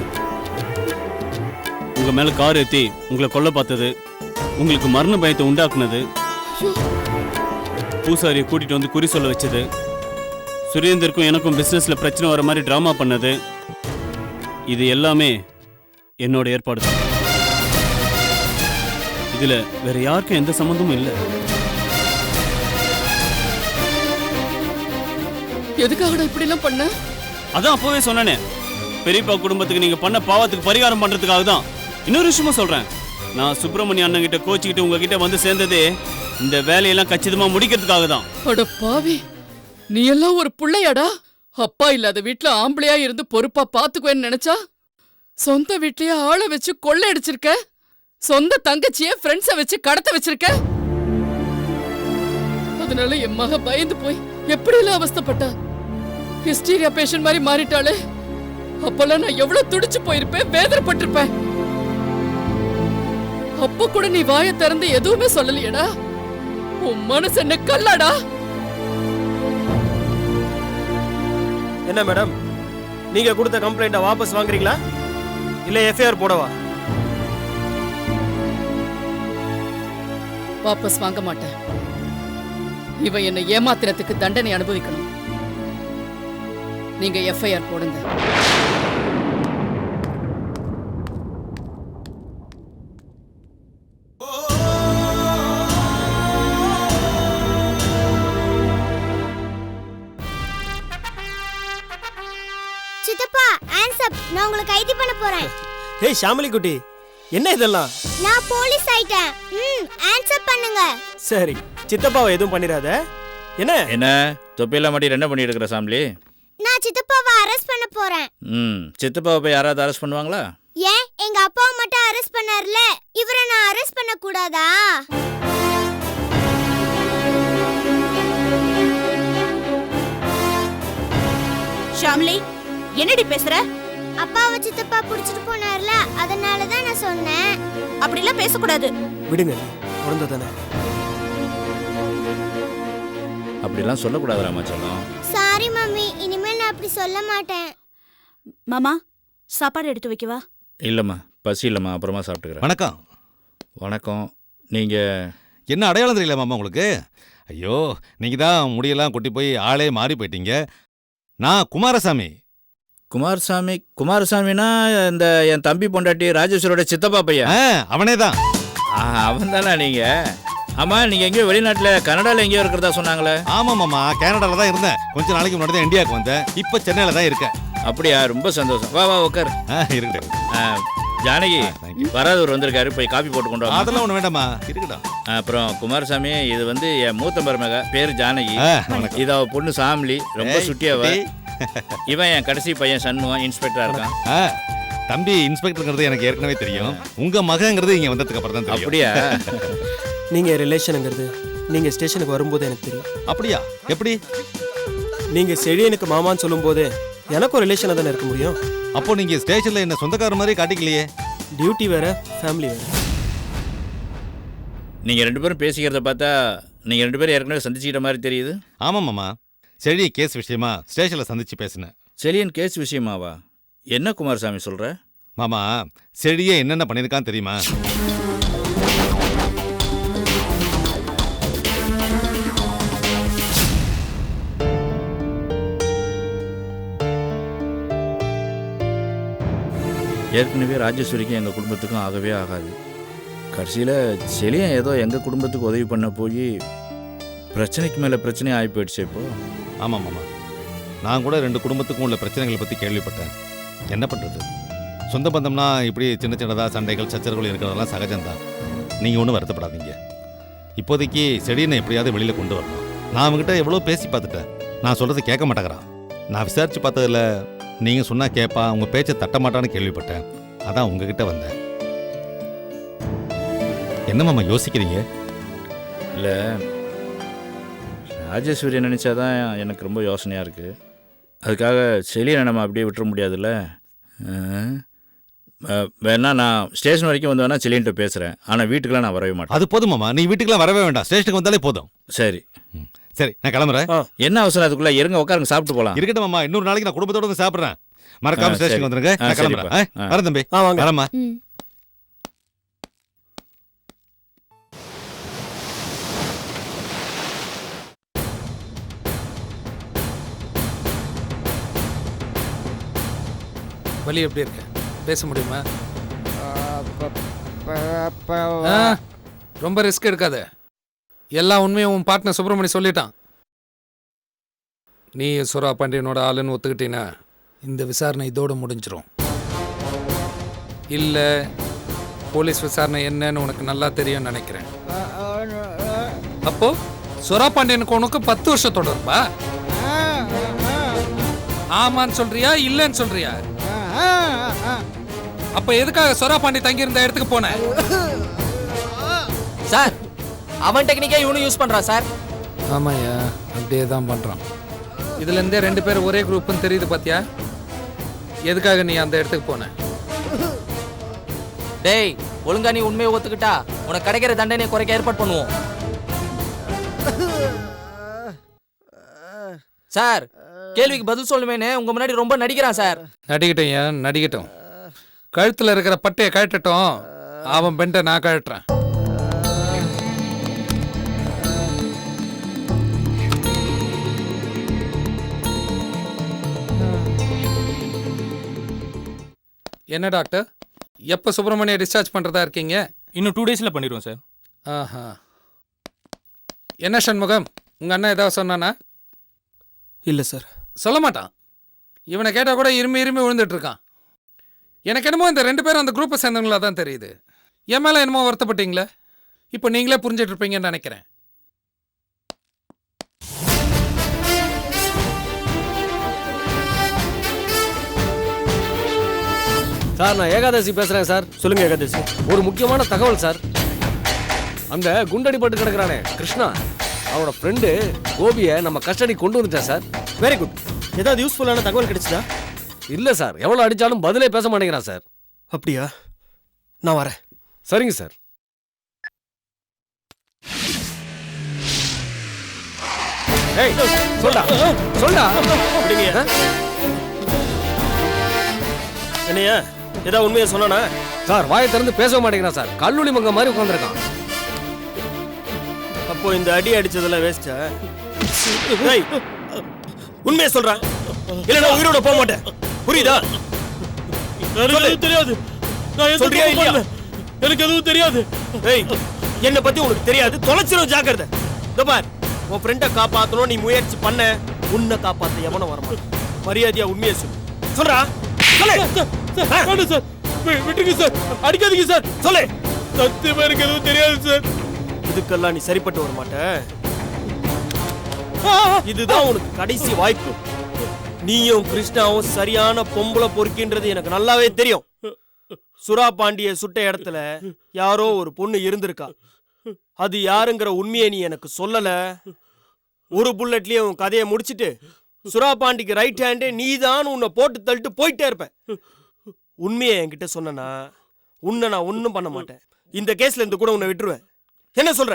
உங்கள் மேலே கார் ஏற்றி உங்களை கொல்ல பார்த்தது, உங்களுக்கு மரண பயத்தை உண்டாக்குனது, பூசாரியை கூட்டிகிட்டு வந்து குறி சொல்ல வச்சது, சுரேந்தருக்கும் எனக்கும் பிஸ்னஸில் பிரச்சனை வர மாதிரி ட்ராமா பண்ணது, இது எல்லாமே என்னோட ஏற்பாடு தான். இதில் வேற யாருக்கும் எந்த சம்மந்தமும் இல்லை. எதுக்காகடா இப்படி எல்லாம் பண்ண? அதான் அப்பவே சொன்னேனே, பெரியப்பா குடும்பத்துக்கு நீங்க பண்ண பாவத்துக்கு பரிகாரம் பண்றதுக்காக தான். இன்னொரு விஷயமும் சொல்றேன், நான் சுப்பிரமணிய அண்ணன் கிட்ட கோச்சிக்கிட்டு உங்ககிட்ட வந்து சேர்ந்ததே இந்த வேலையெல்லாம் கச்சிதமா முடிக்கிறதுக்காக தான். அட பாவி, நீ எல்லாம் ஒரு புள்ளையாடா? அப்பா இல்லாத வீட்டுல ஆம்பளையா இருந்து பொறுப்பா பாத்துக்குவேன்னு நினைச்சா சொந்த வீட்லயே ஆளை வச்சு கொள்ளை அடிச்சிருக்க. சொந்த தங்கச்சியே ஃப்ரெண்ட்ஸ வச்சு கடத்த வச்சிருக்க. அதனால என் மக பயந்து போய் எப்படி எல்லாம் அவஸ்தைப்பட்டா. ஹிஸ்டீரியா பேஷண்ட் மாதிரி மாறிட்டாளே. அப்பெல்லாம் நான் எவ்வளவு துடிச்சு போயிருப்பேன், வேதனைப்பட்டிருப்பேன். அப்ப கூட நீ வாயை திறந்து எதுவுமே சொல்லலையடா. உன் மனசு என்ன கல்லாடா? என்ன மேடம், நீங்க கொடுத்த கம்ப்ளைண்ட்டை வாபஸ் வாங்குறீங்களா இல்ல எஃப்ஐஆர் போடவா? வாபஸ் வாங்க மாட்டேன். இவன் என்னை ஏமாத்திரத்துக்கு தண்டனை அனுபவிக்கணும். நீங்க எஃப்ஐஆர் போடுங்க. சித்தப்பா, ஆன்சர், நான் உங்களை கைது பண்ண போறேன். ஏய் ஷாமிலி குட்டி, என்ன இதெல்லாம்? நான் போலீஸ் ஆயிட்டேன். ஆன்சர் பண்ணுங்க. சரி, சித்தப்பாவை எதுவும் பண்ணிராத. என்ன என்ன தொப்பியெல்லாம் மாட்டி என்ன பண்ணி எடுக்கிற சாம்லி? நான் சித்தப்பாவை அரெஸ்ட் பண்ண போறேன். சித்தப்பாவை போய் யாராவது அரெஸ்ட் பண்ணுவாங்களா? ஏன் எங்க அப்பாவை மட்டும் அரெஸ்ட் பண்ணார்ல, இவரை நான் அரெஸ்ட் பண்ண கூடாதா? ஷாம்லி, என்னடி பேசுற? அப்பாவை சித்தப்பா புடிச்சிட்டு போனார்ல, அதனால தான் நான் சொன்னேன். அப்படிலாம் பேசக்கூடாது. விடுங்க, குழந்தை தானே. அப்படிலாம் சொல்லக்கூடாது ராமாச்சலம். சாரி மம்மி, இனிமேல் நான் அப்படி சொல்ல மாட்டேன். மாமா, சாப்பாடு எடுத்து வைக்கவா? இல்லைம்மா, பசி இல்லைம்மா, அப்புறமா சாப்பிட்டுக்கிறேன். வணக்கம். வணக்கம். நீங்கள் என்ன அடையாளம் தெரியல மாமா உங்களுக்கு? ஐயோ, நீங்கள் தான் முடியெல்லாம் கொட்டி போய் ஆளே மாறி போயிட்டீங்க. நான் குமாரசாமி. குமாரசாமி? குமாரசாமினா இந்த என் தம்பி பொண்டாட்டி ராஜேஸ்வரோட சித்தப்பா பையன். அவனே தான். அவன் தானே நீங்கள்? ஆமாம், நீங்கள் எங்கேயோ வெளிநாட்டில் கனடாவில் எங்கேயோ இருக்கிறதா சொன்னாங்களே? ஆமாம் மாமா, கனடாவில் தான் இருந்தேன். கொஞ்சம் நாளைக்கு முன்னாடி தான் இந்தியாவுக்கு வந்தேன். இப்போ சென்னையில் தான் இருக்கேன். அப்படியா? ரொம்ப சந்தோஷம். வா வா உட்கார். இருக்கட்டும். ஜானகி, வராதவர் வந்திருக்காரு, போய் காப்பி போட்டு கொண்டு வா. அதெல்லாம் ஒன்று வேண்டாமா, இருக்கட்டும். அப்புறம் குமாரசாமி, இது வந்து என் மூத்த மருமக, பேர் ஜானகி. இது அவ பொண்ணு சாம்லி, ரொம்ப சுட்டியாவ. இவன் என் கடைசி பையன் சண்முகம், இன்ஸ்பெக்டரா இருக்கான். தம்பி இன்ஸ்பெக்டருங்கிறது எனக்கு ஏற்கனவே தெரியும். உங்க மகங்கிறது இங்க வந்ததுக்கு அப்புறம் தான் தெரியும். அப்படியா? நீங்க ரிலேஷனுங்கிறது நீங்க ஸ்டேஷனுக்கு வரும்போது எனக்கு தெரியும். அப்படியா? எப்படி? நீங்க செழியனுக்கு மாமான்னு சொல்லும் போது எனக்கும் ரிலேஷனா தானே இருக்க முடியும். அப்போ நீங்க ஸ்டேஷன்ல என்ன சொந்தக்கார மாதிரி காட்டிக்கலையே. டியூட்டி வேற, ஃபேமிலி வேற. நீங்க ரெண்டு பேரும் பேசிக்கிறத பார்த்தா நீங்க ரெண்டு பேரும் ஏற்கனவே சந்திச்சுக்கிட்ட மாதிரி தெரியுது. ஆமாம் மாமா, செழி கேஸ் விஷயமா ஸ்டேஷன்ல சந்திச்சு பேசினேன். செழியன் கேஸ் விஷயமாவா? என்ன குமாரசாமி சொல்ற? மாமா செடியே என்னென்ன பண்ணியிருக்கான்னு தெரியுமா? ஏற்கனவே ராஜேஸ்வரிக்கும் எங்கள் குடும்பத்துக்கும் ஆகவே ஆகாது. கடைசியில் செலியன் ஏதோ எங்கள் குடும்பத்துக்கு உதவி பண்ண போய் பிரச்சனைக்கு மேலே பிரச்சனை ஆகி போயிடுச்சு. இப்போ ஆமாம் மாமா, நான் கூட 2 குடும்பத்துக்கும் உள்ள பிரச்சனைகளை பற்றி கேள்விப்பட்டேன். என்ன பண்ணுறது, சொந்த பந்தம்னா இப்படி சின்ன சின்னதாக சண்டைகள் சச்சரவுகள் இருக்கிறதெல்லாம் சகஜம்தான். நீங்கள் ஒன்றும் வருத்தப்படாதீங்க. இப்போதைக்கு செடியை எப்படியாவது வெளியில் கொண்டு வரணும். நான் அவங்ககிட்ட எவ்வளோ பேசி பார்த்துட்டேன், நான் சொல்கிறத கேட்க மாட்டேங்கிறான். நான் விசாரித்து பார்த்ததில் நீங்கள் சொன்னால் கேட்பா, உங்கள் பேச்சை தட்ட மாட்டான்னு கேள்விப்பட்டேன். அதான் உங்ககிட்ட வந்தேன். என்ன மாமா யோசிக்கிறீங்க? இல்லை, ராஜேஸ்வரியை நினச்சாதான் எனக்கு ரொம்ப யோசனையாக இருக்குது. அதுக்காக செலியனை நம்ம அப்படியே விட்டுற முடியாதுல்ல. வேணா நான் ஸ்டேஷன் வரைக்கும் வந்து வேணா செலியன்ட்ட பேசுகிறேன். ஆனால் வீட்டுக்கெல்லாம் நான் வரவே மாட்டேன். அது போதும் மாமா, நீ வீட்டுக்கெல்லாம் வரவே வேண்டாம், ஸ்டேஷனுக்கு வந்தாலே போதும். சரி சரி, நான் கிளம்புறேன். என்ன அவசரம், அதுக்குள்ளே இருங்க, உட்காருங்க, சாப்பிட்டு போகலாம். இருக்கட்டும் மாமா, இன்னொரு நாளைக்கு நான் குடும்பத்தோட வந்து சாப்பிட்றேன். மறக்காம ஸ்டேஷனுக்கு வந்துருங்க. நான் கிளம்புறேன். வரேன் தம்பி. வரேம்மா. வலி எப்படி இருக்கு? பேச முடியுமா? ரொம்ப ரிஸ்க் எடுக்காத. எல்லா உண்மையும் உன் பார்ட்னர் சுப்பிரமணி சொல்லிட்டான். நீ சுரா பாண்டியனோட ஆளுன்னு ஒத்துக்கிட்டீன்னா இந்த விசாரணை இதோட முடிஞ்சிடும். இல்லை, போலீஸ் விசாரணை என்னன்னு உனக்கு நல்லா தெரியும்னு நினைக்கிறேன். அப்போ சுரா பாண்டியனுக்கு உனக்கு 10 வருஷம் தொடர்பா? ஆமான்னு சொல்றியா இல்லைன்னு சொல்றியா? அப்ப எதுக்காக சுரா பாண்டி தங்கி இருந்த இடத்துக்கு போன? சார், அவன் டெக்னிக்கா இவனும் யூஸ் பண்றான் சார். ஆமாயா, அப்படியே தான் பண்றான். இதுல இருந்தே 2 பேர் ஒரே குரூப்னு தெரியுது பாத்தியா? எதுக்காக நீ அந்த இடத்துக்கு போன? டேய், ஒழுங்கா நீ உண்மையை ஒத்துக்கிட்டா உனக்கு கிடைக்கிற தண்டனையை குறைக்க ஏற்பாடு பண்ணுவோம். சார், கேள்விக்கு பதில் சொல்லுவேன்னு உங்க முன்னாடி ரொம்ப நடிக்கிறான் சார். நடிக்கட்டும் ஏன் நடிக்கட்டும். கழுத்துல இருக்கிற பட்டையை கழட்டட்டும். அவன் பெண்டை நான் கழட்டுறேன். என்ன டாக்டர், எப்போ சுப்பிரமணிய டிஸ்சார்ஜ் பண்ணுறதா இருக்கீங்க? இன்னும் 2 டேஸில் பண்ணிடுவோம் சார். ஆஹா. என்ன சண்முகம், உங்கள் அண்ணன் ஏதாவது சொன்னானா? இல்லை சார். சொல்ல மாட்டான். இவனை கேட்டால் கூட இருமி விழுந்துட்டு இருக்கான். எனக்கு என்னமோ இந்த 2 பேரும் அந்த குரூப்பை சேர்ந்தவங்களா தான் தெரியுது. என் மேலே என்னமோ வருத்தப்பட்டீங்களே, இப்போ நீங்களே புரிஞ்சிட்டு இருப்பீங்கன்னு நினைக்கிறேன். சார், நான் ஏகாதசி பேசுறேன் சார். சொல்லுங்க ஏகாதசி. ஒரு முக்கியமான தகவல் சார். அந்த குண்டடிப்பட்டு கிடக்குறானே கிருஷ்ணா, அவனோட ஃப்ரெண்டு கோபியை நம்ம கஸ்டடி கொண்டு வந்துட்டேன் சார். Very good. ஏதாவது யூஸ்ஃபுல்லான தகவல் கிடைச்சதா? இல்லை சார், எவ்வளோ அடித்தாலும் பதிலே பேச மாட்டேங்கிறான் சார். அப்படியா? நான் வரேன். சரிங்க சார். ஏய், சொல்டா சொல்டா. என்னையா ஏதாவது உண்மையை சொன்னானா? சார், வாயை திறந்து பேச மாட்டேங்கிறான் சார். கல்லூரி மங்க மாதிரி உட்காந்துருக்கான். அப்போ இந்த அடி அடிச்சதெல்லாம் வேஸ்டா? உண்மையை சொல்றான், இல்லைன்னா உயிரோட போக மாட்டேன். புரியுதா? எனக்கு தெரியாது. சொல்றியா இல்லையா? எனக்கு எதுவும் தெரியாது. என்னை பத்தி உனக்கு தெரியாது. தொலைச்சிரும், ஜாக்கிரதை. பார், உன் ஃப்ரெண்டை காப்பாற்றணும் நீ முயற்சி பண்ண, உன்னை காப்பாற்ற எவனும் வரமாட்டான். மரியாதையா உண்மையை சொல்லு. சொல்றா. விட்டுருங்க சார், அடிக்காதீங்க சார். சொல்லு. சத்தியமா எனக்கு எதுவும் தெரியாது சார். இதுக்கெல்லாம் நீ சரிப்பட்டு வர மாட்ட. இதுதான் உனக்கு கடைசி வாய்ப்பு. நீயும் கிருஷ்ணாவும் சரியான பொம்பளை பொறுக்கின்றது எனக்கு நல்லாவே தெரியும். சுரா பாண்டிய சுட்ட இடத்துல யாரோ ஒரு பொண்ணு இருந்திருக்கா. அது யாருங்கிற உண்மையை நீ எனக்கு சொல்லல. ஒரு புல்லட்லயே உன் கதையை முடிச்சிட்டு சுரா பாண்டிக்கு ரைட் ஹேண்டே நீதான் உன்னை போட்டு தள்ளிட்டு போயிட்டே இருப்ப. உண்மையை என்கிட்ட சொன்னா உன்னை நான் ஒன்னும் பண்ண மாட்டேன். இந்த கேஸ்ல இருந்து கூட உன்னை விட்டுருவேன். என்ன சொல்ற?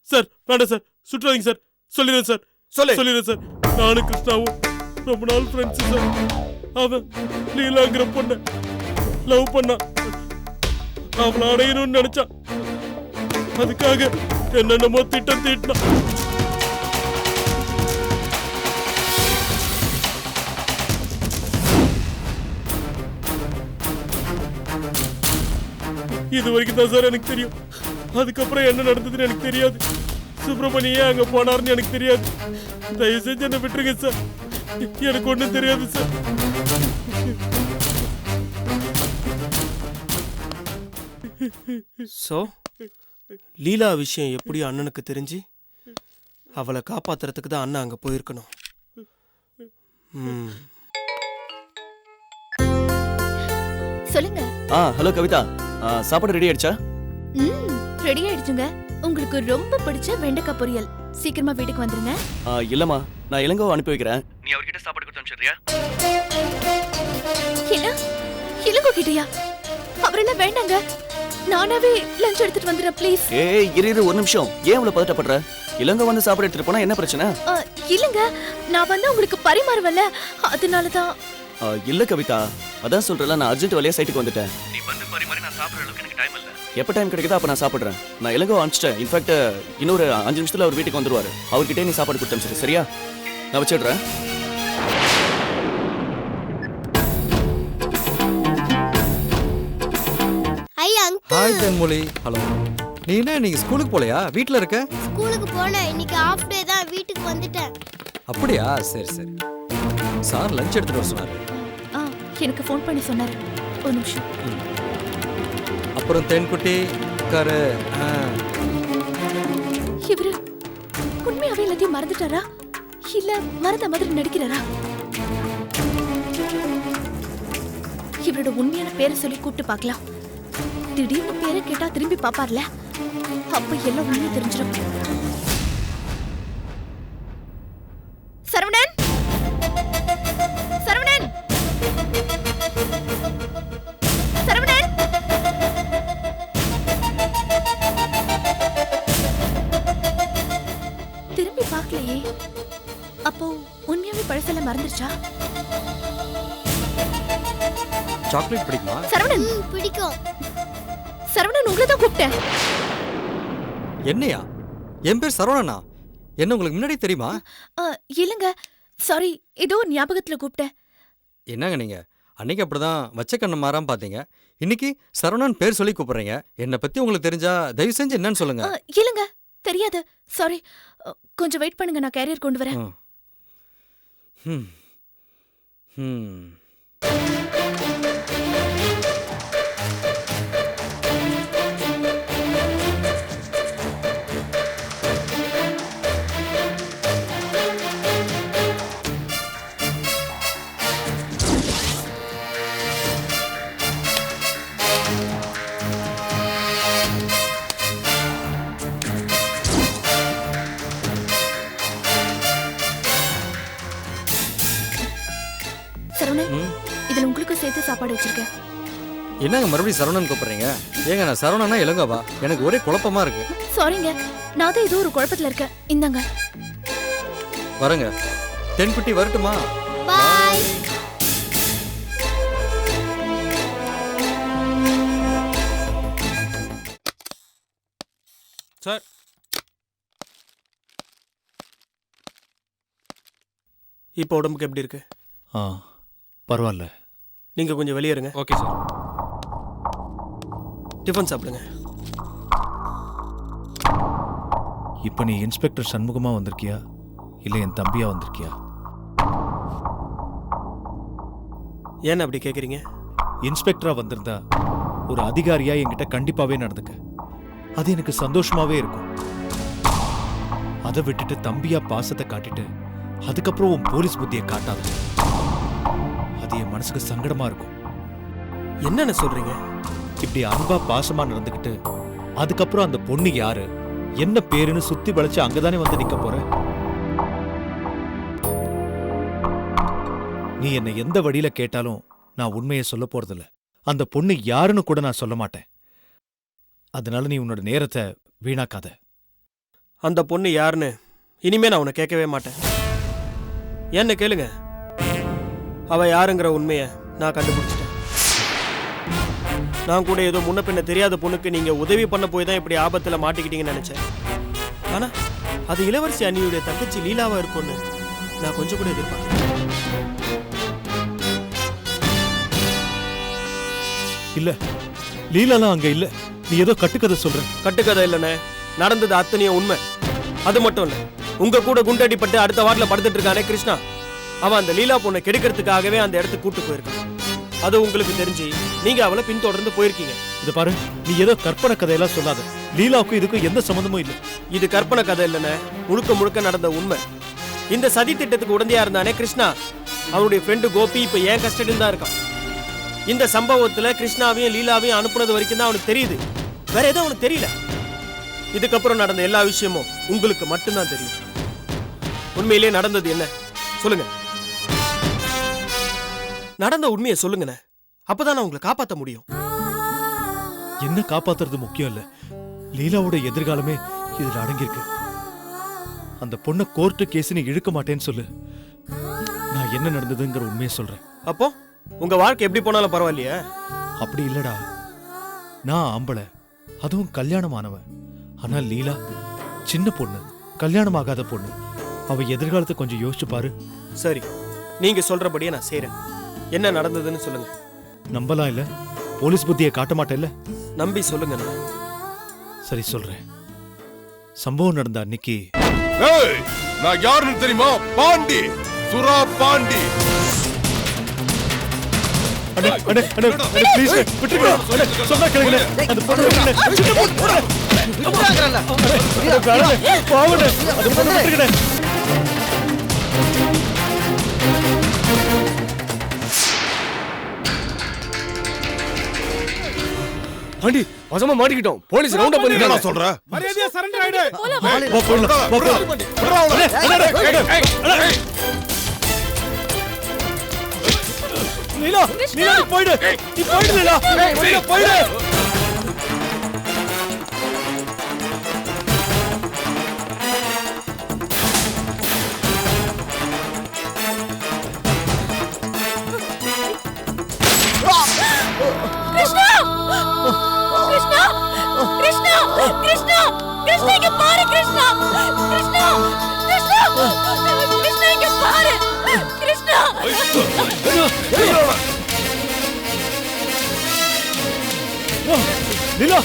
சார் வேண்டாம் சார், சுற்றுவாங்க சார். சொல்லிடுறேன் சார். சொல்லிடுறேன் சார். நானும் கிருஷ்ணாவும் ரொம்ப நாள் ஃப்ரெண்ட்ஸ் சார். அவன் லீலாங்கிற பொண்ண லவ் பண்ணா. அவளை அடையணும்னு நினைச்சான். அதுக்காக என்னென்னமோ திட்டம் தீட்டினான். இது வரைக்கும் தான் சார் எனக்கு தெரியும். அதுக்கப்புறம் என்ன நடந்ததுன்னு எனக்கு தெரியாது. சுப்பிரமணியே அங்க போனார்னு எனக்கு தெரியாது. தயவு செஞ்சு என்ன விட்டுருங்க சார். எனக்கு ஒண்ணும் தெரியாது சார். சோ லீலா விஷயம் எப்படி அண்ணனுக்கு தெரிஞ்சு அவளை காப்பாத்துறதுக்கு தான் அண்ணன் அங்க போயிருக்கணும். சொல்லுங்க. ஹலோ கவிதா, சாப்பாடு ரெடி ஆயிடுச்சா? ரெடி ஆயிடுச்சுங்க. உங்களுக்கு ரொம்ப பிடிச்ச வெண்டைக்காய் பொரியல். சீக்கிரமா வீட்டுக்கு வந்துருங்க. இல்லம்மா, நான் இளங்கோவை அனுப்பி வைக்கிறேன். நீ அவர்கிட்ட சாப்பாடு கொடுத்து அனுப்பிச்சிடுறியா? என்ன? இளங்கோ கிட்டயா? அவர் என்ன வேண்டாங்க. நானாவே லஞ்ச் எடுத்துட்டு வந்துறேன் ப்ளீஸ். ஏய் இரு ஒரு நிமிஷம். ஏன் இவ்வளவு பதட்டப்படுற? இளங்கோ வந்து சாப்பாடு எடுத்துட்டு போனா என்ன பிரச்சனை? இல்லங்க, நான் வந்து உங்களுக்கு பரிமாறுவல, அதனால தான். இல்ல கவிதா, அதான் சொல்றல, நான் அர்ஜென்ட் வழியா சைட்டுக்கு வந்துட்டேன். நீ வந்து பரிமாறி நான் சாப்பிடுற அளவுக்கு எனக்கு டைம் இல்ல. எப்ப டைம் கிடைக்குதோ அப்ப நான் சாப்பிடுறேன். நான் இளங்கோ அனுப்பிச்சிட்டேன். இன்ஃபேக்ட் இன்னொரு 5 நிமிஷத்துல அவர் வீட்டுக்கு வந்துருவாரு. அவர்கிட்டே நீ சாப்பாடு கொடுத்து அனுப்பிச்சிடு, சரியா? நான் வச்சிடுறேன். ஹாய் தென்மொழி. ஹலோ. நீ என்ன இன்னைக்கு ஸ்கூலுக்கு போலையா? வீட்ல இருக்க? ஸ்கூலுக்கு போனேன். இன்னைக்கு ஆஃப் டே தான். வீட்டுக்கு வந்துட்டேன். அப்படியா? சரி சரி. சார் லஞ்ச் எடுத்துட்டு வர சொன்னாரு. எனக்கு ஃபோன் பண்ணி சொன்னாரு. ஒரு நிமிஷம். அப்புறம் தென்குட்டி காரு. இவரு உண்மையாவே எல்லாத்தையும் மறந்துட்டாரா இல்ல மறந்த மாதிரி நடிக்கிறாரா? இவரோட உண்மையான பேரை சொல்லி கூப்பிட்டு பார்க்கலாம். திடீர்னு பேரை கேட்டா திரும்பி பாப்பார்ல, அப்ப எல்லாம் உண்மையா தெரிஞ்சிடும். சரவணன், சரவணன், சரவணன். திரும்பி பார்க்கலையே. அப்போ உண்மையாவே பழசெல்லாம் மறந்துருச்சா? சாக்லேட் பிடிக்குமா? சரவணன் பிடிக்கும். சரவணன், உங்களை தான் கூப்பிட்டேன். என்னையா? என் பேர் சரவணனா? என்ன உங்களுக்கு முன்னாடி தெரியுமா? இல்லங்க, சாரி, ஏதோ ஞாபகத்துல கூப்பிட்டேன். என்னங்க நீங்க? அன்னைக்கு அப்படிதான் வச்ச கண்ணு மாறாம பாத்தீங்க. இன்னைக்கு சரவணன் பேர் சொல்லி கூப்பிடுறீங்க. என்னை பத்தி உங்களுக்கு தெரிஞ்சா தயவு செஞ்சு என்னன்னு சொல்லுங்க. இல்லங்க, தெரியாது, சாரி. கொஞ்சம் வெயிட் பண்ணுங்க, நான் கேரியர் கொண்டு வரேன். இதுல உங்களுக்கு சேர்த்து சாப்பாடு வச்சிருக்கேன். என்னங்க மறுபடியும் சரவணன் கூப்பிடுறீங்க? ஏங்க நான் சரவணனா இளங்கோவா? எனக்கு ஒரே குழப்பமா இருக்கு. சாரிங்க, நான் தான் ஏதோ ஒரு குழப்பத்துல இருக்கேன். இந்தாங்க. வரங்க. தென்குட்டி வரட்டுமா? பாய். சார், இப்போ உடம்புக்கு எப்படி இருக்கு? பரவாயில்ல. நீங்க கொஞ்சம் வெளியே இருங்க. Okay sir. டிஃபன் சாப்பிடுங்க. இப்போ நீ இன்ஸ்பெக்டர் சண்முகமா வந்திருக்கியா இல்லை என் தம்பியா வந்திருக்கியா? ஏன் அப்படி கேட்குறீங்க? இன்ஸ்பெக்டரா வந்திருந்தா ஒரு அதிகாரியா என்கிட்ட கண்டிப்பாவே நடந்துக்க. அது எனக்கு சந்தோஷமாவே இருக்கும். அதை விட்டுட்டு தம்பியா பாசத்தை காட்டிட்டு அதுக்கப்புறம் உன் போலீஸ் புத்தியை காட்டாத. அது என் மனசுக்கு சங்கடமா இருக்கும். என்னன்னு சொல்றீங்க? இப்படி அன்பா பாசமா நடந்துக்கிட்டு அதுக்கப்புறம் அந்த பொண்ணு யாரு என்ன பேருன்னு சுத்தி வளைச்சு அங்கதானே வந்து நிக்க போற. நீ என்னை எந்த வழியில கேட்டாலும் நான் உண்மையை சொல்ல போறதில்ல. அந்த பொண்ணு யாருன்னு கூட நான் சொல்ல மாட்டேன். அதனால நீ உன்னோட நேரத்தை வீணாக்காத. அந்த பொண்ணு யாருன்னு இனிமே நான் உன்னை கேட்கவே மாட்டேன். என்ன கேளுங்க. அவ யாருங்கிற உண்மையை நான் கண்டுபிடிச்சிட்டேன். நான் கூட ஏதோ முன்ன பின்ன தெரியாத பொண்ணுக்கு நீங்க உதவி பண்ண போய் தான் இப்படி ஆபத்துல மாட்டிக்கிட்டீங்கன்னு நினைச்சேன். ஆனா அது இளவரசி அண்ணியுடைய தங்கச்சி லீலாவா இருக்கும்னு நான் கொஞ்சம் கூட எதிர்பார்க்கல. இல்ல லீலாலாம் அங்க இல்ல. நீ ஏதோ கட்டுக்கதை சொல்ற. கட்டுக்கதை இல்லைண்ணே, நடந்தது அத்தனையும் உண்மை. அது மட்டும் இல்ல, உங்க கூட குண்டடிப்பட்டு அடுத்த வார்டில் படுத்துட்டு இருக்கானே கிருஷ்ணா, அவன் அந்த லீலா பொண்ணை கெடுக்கிறதுக்காகவே அந்த இடத்துக்கு கூட்டு போயிருக்கான். அது உங்களுக்கு தெரிஞ்சு நீங்க அவளை பின்தொடர்ந்து போயிருக்கீங்க. இது பாரு, நீ ஏதோ கற்பனை கதையெல்லாம் சொல்லாத. லீலாவுக்கும் இதுக்கும் எந்த சம்பந்தமும் இல்லை. இது கற்பனை கதை இல்லைண்ணே, முழுக்க முழுக்க நடந்த உண்மை. இந்த சதி திட்டத்துக்கு உடந்தையா இருந்தானே கிருஷ்ணா, அவனுடைய ஃப்ரெண்டு கோபி இப்ப ஏன் கஸ்டடியில் தான் இருக்கான். இந்த சம்பவத்துல கிருஷ்ணாவையும் லீலாவையும் அனுப்புனது வரைக்கும் தான் அவனுக்கு தெரியுது, வேற எதுவும் அவனுக்கு தெரியல. இதுக்கப்புறம் நடந்த எல்லா விஷயமும் உங்களுக்கு மட்டும்தான் தெரியும். உண்மையிலேயே நடந்தது என்ன சொல்லுங்க, நடந்த உண்மையை சொல்லுங்கண்ணே, அப்பதான் நான் உங்களை காப்பாற்ற முடியும். என்ன காப்பாத்துறது முக்கியம் இல்ல, லீலாவோட எதிர்காலமே இதுல அடங்கியிருக்கு. அந்த பொண்ணை கோர்ட்டு கேஸ் நீ இழுக்க மாட்டேன்னு சொல்லு, நான் என்ன நடந்ததுங்கிற உண்மையை சொல்றேன். அப்போ உங்க வாழ்க்கை எப்படி போனாலும் பரவாயில்லையா? அப்படி இல்லடா, நான் ஆம்பளை, அதுவும் கல்யாணமானவன். ஆனா லீலா சின்ன பொண்ணு, கல்யாணம் ஆகாத பொண்ணு. அவ எதிர்காலத்தை கொஞ்சம் யோசிச்சு பாரு. சரி, நீங்க சொல்றபடியே நான் செய்றேன். என்ன நடந்ததுன்னு சொல்லுங்க. நம்பலாம் இல்ல? போலீஸ் புத்தியை காட்ட மாட்டேல்ல? நம்பி சொல்லுங்க. சரி சொல்றேன். சம்பவம் நடந்த அன்னைக்கு நான் யாருன்னு தெரியுமா? பாண்டி, சுரா பாண்டி. அண்ணே அண்ணே அண்ணே ப்ளீஸ் விட்டுருங்க. அண்ணே சொன்னா கேளுங்க. அந்த பொண்ணு சின்ன பொண்ணு விட்டுறாங்கல. பாவனே அந்த பொண்ணு விட்டுருங்க. பாண்டி வசமா மாட்டிக்கிட்டோம். போலீஸ் ரவுண்ட் அப் பண்ணிட்டாங்க. சொல்ற மரியாதையா சரண்டர் ஆயிடு. வா போலாம். லீலா லீலா நீ போய்டு. நீ போய்டு லீலா. போய்டு. கிருஷ்ணா! கிருஷ்ணா! கிருஷ்ணா! கிருஷ்ணா! கிருஷ்ணா இங்க பாரு கிருஷ்ணா! கிருஷ்ணா! கிருஷ்ணா! கிருஷ்ணா இங்க பாரு! கிருஷ்ணா! லீலா!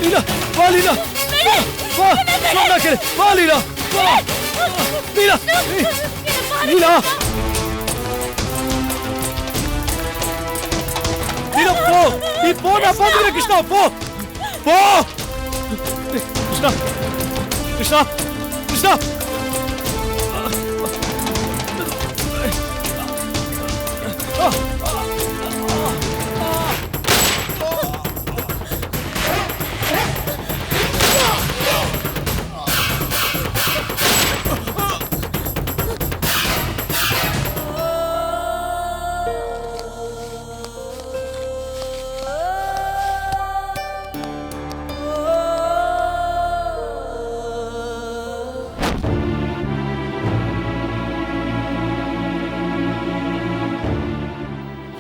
லீலா வா லீலா வா சொன்னா கேளு வா லீலா வா லீலா லீலா லீலா போ நீ போ நான் பாத்துக்கிறேன் கிருஷ்ணா போ போ கிருஷ்ணா கிருஷ்ணா கிருஷ்ணா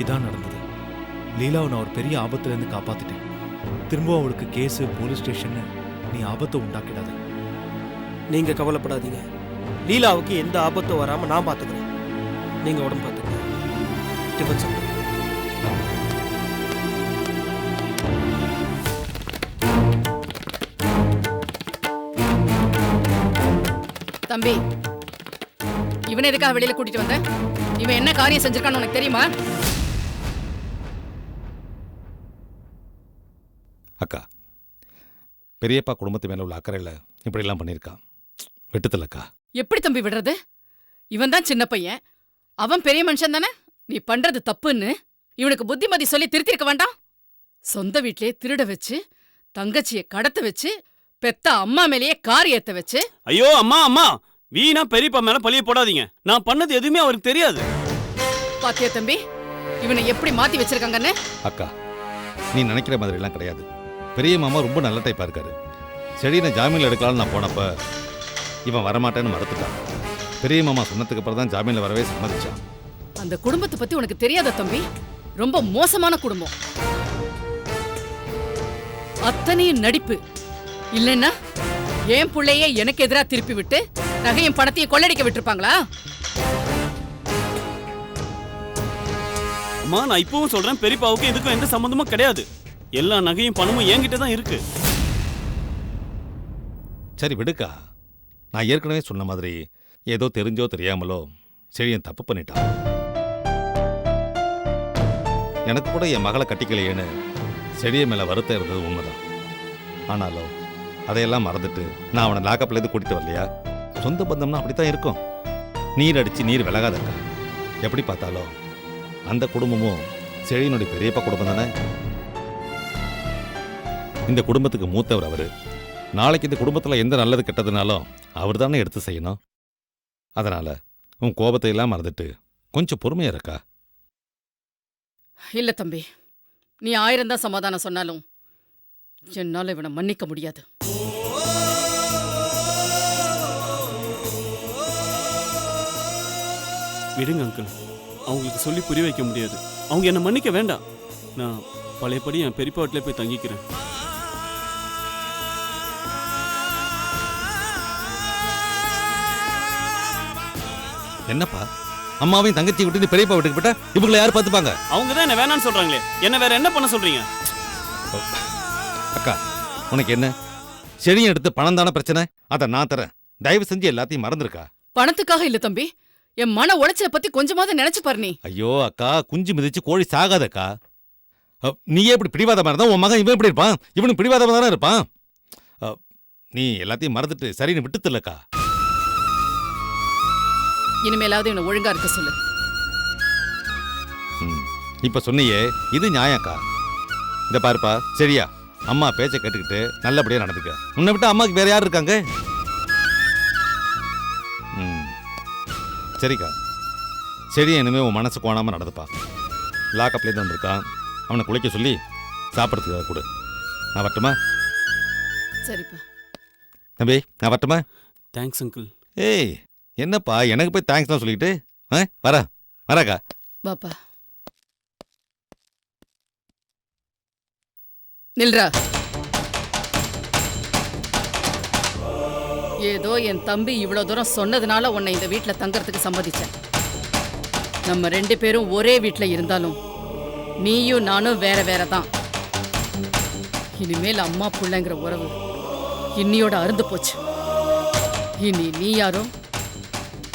இதான் நடந்தது. லீலாவை நான் ஒரு பெரிய ஆபத்துல இருந்து காப்பாத்திட்டேன். திரும்ப அவளுக்கு கேஸ் போலீஸ் ஸ்டேஷன் நீ ஆபத்தை உண்டாக்கிடாத. நீங்க கவலைப்படாதீங்க, லீலாவுக்கு எந்த ஆபத்தும் வராம நான் பாத்துக்கிறேன். நீங்க உடம்பு பாத்துக்க. டிஃபன் சாப்பிடுங்க. தம்பி, இவனை எதுக்காக வெளியில கூட்டிட்டு வந்த? இவன் என்ன காரியம் செஞ்சிருக்கான்னு உனக்கு தெரியுமா? அக்கா, பெரியப்பா குடும்பத்து மேல உள்ள அக்கறையில் இப்படி எல்லாம் பண்ணியிருக்கான். விட்டுத்தலக்கா. எப்படி தம்பி விடுறது? இவன் தான் சின்ன பையன், அவன் பெரிய மனுஷன் தானே. நீ பண்றது தப்புன்னு இவனுக்கு புத்திமதி சொல்லி திருத்திருக்க வேண்டாம்? சொந்த வீட்லயே திருட வச்சு, தங்கச்சியை கடத்த வச்சு, பெத்த அம்மா மேலேயே கார் ஏத்த வச்சு. ஐயோ அம்மா அம்மா, வீணா பெரியப்பா மேல பழிய போடாதீங்க. நான் பண்ணது எதுவுமே அவருக்கு தெரியாது. பாத்தியா தம்பி, இவனை எப்படி மாத்தி வச்சிருக்காங்கன்னு? அக்கா, நீ நினைக்கிற மாதிரி எல்லாம் கிடையாது. பெரிய மாமா ரொம்ப நல்ல டைப்பாக இருக்காரு. செடியை ஜாமீனில் எடுக்கலான்னு நான் போனப்ப இவன் வரமாட்டேன்னு மறுத்துட்டான். பெரிய மாமா சொன்னதுக்கு அப்புறம் தான் ஜாமீனில் வரவே சம்மதிச்சான். அந்த குடும்பத்தை பத்தி உனக்கு தெரியாத தம்பி, ரொம்ப மோசமான குடும்பம். அத்தனையும் நடிப்பு. இல்லைன்னா என் பிள்ளையே எனக்கு எதிராக திருப்பி விட்டு நகையும் பணத்தையும் கொள்ளடிக்க விட்டுருப்பாங்களா? அம்மா, நான் இப்பவும் சொல்றேன், பெரியப்பாவுக்கு இதுக்கும் எந்த சம்பந்தமும் கிடையாது. எல்லா நகையும் பணமும் என்கிட்ட தான் இருக்கு. சரி விடுக்கா. நான் ஏற்கனவே சொன்ன மாதிரி ஏதோ தெரிஞ்சோ தெரியாமலோ செழியன் தப்பு பண்ணிட்டான். எனக்கு கூட என் மகளை கட்டிக்கலையேன்னு செடிய மேலே வருத்தம் இருந்தது உண்மைதான். ஆனாலும் அதையெல்லாம் மறந்துட்டு நான் அவனை லாக்கப்லேருந்து கூட்டிட்டு வரலையா? சொந்த பந்தம்னா அப்படித்தான் இருக்கும். நீர் அடித்து நீர் விலகாதக்கா. எப்படி பார்த்தாலும் அந்த குடும்பமும் செழியனுடைய பெரியப்பா குடும்பம் தானே. இந்த குடும்பத்துக்கு மூத்தவர் அவர். நாளைக்கு இந்த குடும்பத்தில் எந்த நல்லது கெட்டதுனாலும் அவர் தானே எடுத்து செய்யணும். அதனால உன் கோபத்தை எல்லாம் மறந்துட்டு கொஞ்சம் பொறுமையா இருக்கா. இல்ல தம்பி, நீ 1000 தான் சமாதானம் சொன்னாலும் என்னால இவனை மன்னிக்க முடியாது. விடுங்க அங்கிள், அவங்களுக்கு சொல்லி புரிய வைக்க முடியாது. அவங்க என்னை மன்னிக்க வேண்டாம். நான் பழையபடி என் பெரியப்பா வீட்டிலே போய் தங்கிக்கிறேன். என்னப்பா, அம்மாவையும் தங்கச்சி விட்டு பெரியப்பா வீட்டுக்கு போட்டா இவங்களை யார் பார்த்துப்பாங்க? அவங்க தான் என்ன வேணான்னு சொல்றாங்களே, என்ன வேற என்ன பண்ண சொல்றீங்க? அக்கா, உனக்கு என்ன செடியை எடுத்து பணம் தானே பிரச்சனை? அதை நான் தரேன். தயவு செஞ்சு எல்லாத்தையும் மறந்துருக்கா. பணத்துக்காக இல்ல தம்பி, என் மன உளைச்சலை பத்தி கொஞ்சமாவது நினைச்சு பாரு. நீ ஐயோ அக்கா, குஞ்சு மிதிச்சு கோழி சாகாதக்கா. நீயே இப்படி பிடிவாதமா இருந்தா உன் மகன் இவன் எப்படி இருப்பான்? இவனும் பிடிவாதமா தானே இருப்பான். நீ எல்லாத்தையும் மறந்துட்டு சரின்னு விட்டுத்துலக்கா. இனிமேலாவது இவனை ஒழுங்கா இருக்க சொல்லு. இப்ப சொன்னியே, இது நியாயக்கா. இந்த பாருப்பா, சரியா அம்மா பேச்சை கேட்டுக்கிட்டு நல்லபடியா நடந்துக்க. உன்னை விட்டு அம்மாவுக்கு வேற யார் இருக்காங்க? சரிக்கா, சரி. இனிமே உன் மனசு கோணாம நடந்துப்பா. லாக்கப்லேருந்து வந்திருக்கான், அவனை குளிக்க சொல்லி சாப்பிட்றதுக்காக கொடு. நான் வரட்டுமா? சரிப்பா. தம்பி, நான் வரட்டுமா? Thanks uncle. ஏய், என்னப்பா எனக்கு போய் தேங்க்ஸ்லாம் சொல்லிக்கிட்டு வரக்கா. பாப்பா நில்றா. ஏதோ என் தம்பி இவ்வளவு தூரம் சொன்னதுனால உன்னை இந்த வீட்டுல தங்கறதுக்கு சம்மதிச்சேன். நம்ம 2 பேரும் ஒரே வீட்டுல இருந்தாலும் நீயும் நானும் வேற வேற தான். இனிமேல் அம்மா புள்ளைங்கிற உறவு இன்னியோட அருந்து போச்சு. இனி நீ யாரோ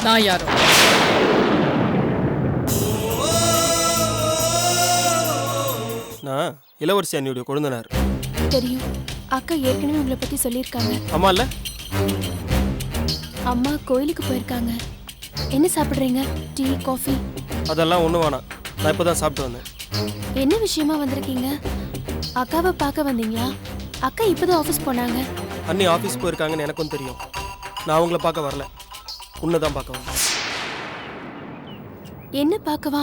நான் யாரோ. நான் இளவரசி அண்ணியுடைய கொழுந்தனார். தெரியும். அக்கா ஏற்கனவே உங்களை பத்தி சொல்லியிருக்காங்க. ஆமா இல்ல? அம்மா கோயிலுக்கு போயிருக்காங்க. என்ன சாப்பிடுறீங்க? Tea, coffee? அதெல்லாம் ஒன்றும் வேணாம். நான் இப்போ தான் சாப்பிட்டு வந்தேன். என்ன விஷயமா வந்திருக்கீங்க? அக்காவை பார்க்க வந்தீங்களா? அக்கா இப்போதான் ஆஃபீஸ் போனாங்க. அண்ணி ஆஃபீஸ் போயிருக்காங்கன்னு எனக்கும் தெரியும். நான் அவங்கள பார்க்க வரல, உன்னை தான் பார்க்க வந்தேன். என்ன பார்க்கவா?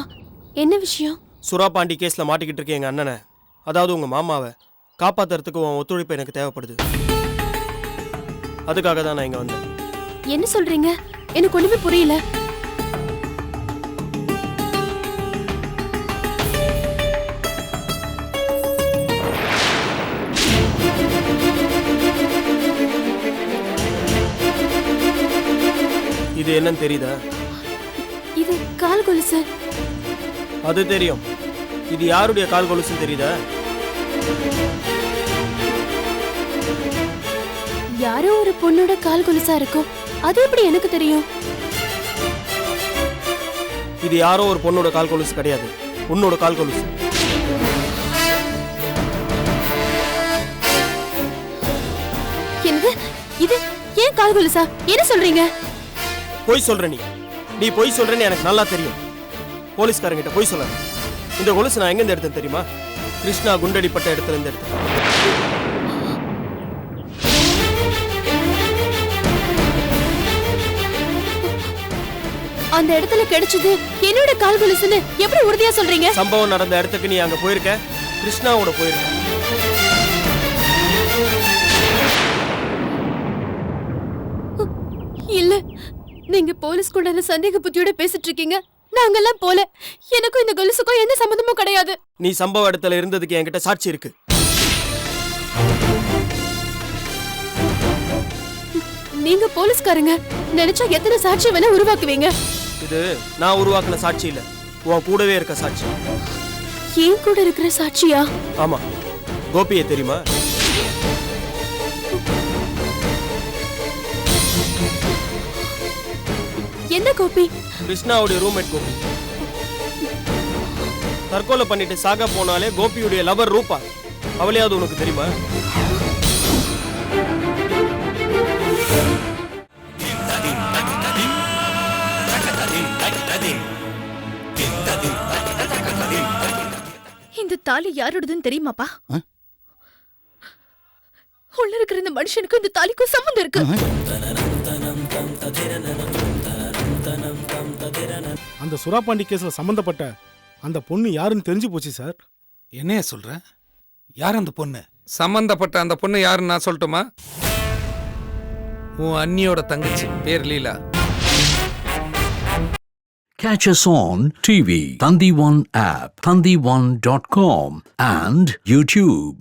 என்ன விஷயம்? சுறாபாண்டி கேஸில் மாட்டிக்கிட்டு இருக்கேன் எங்கள் அண்ணனை, அதாவது உங்கள் மாமாவை காப்பாற்றுறதுக்கு உன் ஒத்துழைப்பு எனக்கு தேவைப்படுது. அதுக்காக தான் நான் இங்கே வந்தேன். என்ன சொல்றீங்க? எனக்கு ஒண்ணுமே புரியல. இது என்னன்னு தெரியுதா? இது கால் கொலுசு. அது தெரியும். இது யாருடைய கால் கொலுசுன்னு தெரியுதா? யாரோ ஒரு பொண்ணோட கால் கொலுசா இருக்கும். அது எப்படி எனக்கு தெரியும்? இது யாரோ ஒரு பொண்ணோட கால் கொலுசு கிடையாது, உன்னோட கால் கொலுசு. என்னது? இது ஏன் கால் கொலுசா? என்ன சொல்றீங்க? பொய் சொல்ற நீ பொய் சொல்றேன்னு எனக்கு நல்லா தெரியும். போலீஸ்காரங்கிட்ட பொய் சொல்ல. இந்த கொலுசு நான் எங்கேருந்து எடுத்தேன் தெரியுமா? கிருஷ்ணா குண்டடிப்பட்ட இடத்துல இருந்து எடுத்தேன். அந்த இடத்துல கிடைச்சது என்னோட கால் கொலுசுன்னு எப்படி உறுதியா சொல்றீங்க? சம்பவம் நடந்த இடத்துக்கு நீ அங்க போயிருக்க, கிருஷ்ணாவோட போயிருக்க. இல்ல நீங்க போலீஸ் கூட சந்தேக புத்தியோட பேசிட்டு இருக்கீங்க. நாங்கெல்லாம் போல. எனக்கும் இந்த கொலுசுக்கும் எந்த சம்பந்தமும் கிடையாது. நீ சம்பவ இடத்துல இருந்ததுக்கு என்கிட்ட சாட்சி இருக்கு. நீங்க போலீஸ்காரங்க, நினைச்சா எத்தனை சாட்சி வேணா உருவாக்குவீங்க. இது நான் உருவாக்குன சாட்சி இல்ல, உன் கூடவே இருக்க சாட்சி. ஏன் கூட இருக்கிற சாட்சியா? ஆமா, கோபியை தெரியுமா? என்ன கோபி? கிருஷ்ணாவுடைய ரூம்மேட் கோபி. தற்கொலை பண்ணிட்டு சாக போனாலே கோபியுடைய லவர் ரூபா, அவளையாவது உனக்கு தெரியுமா? இந்த தாலி யாரோடதுன்னு தெரியுமாப்பா? உள்ள இருக்கிற இந்த மனுஷனுக்கு இந்த தாலிக்கும் சம்மந்தம் இருக்கு. அந்த சுறாபாண்டி கேஸ்ல சம்பந்தப்பட்ட அந்த பொண்ணு யாருன்னு தெரிஞ்சு போச்சு சார். என்னைய சொல்ற? யார் அந்த பொண்ணு? சம்பந்தப்பட்ட அந்த பொண்ணு யாருன்னு நான் சொல்லட்டுமா? உன் அண்ணியோட தங்கச்சி, பேர் லீலா. Catch us on TV, Thandivan app, thandivan.com and YouTube.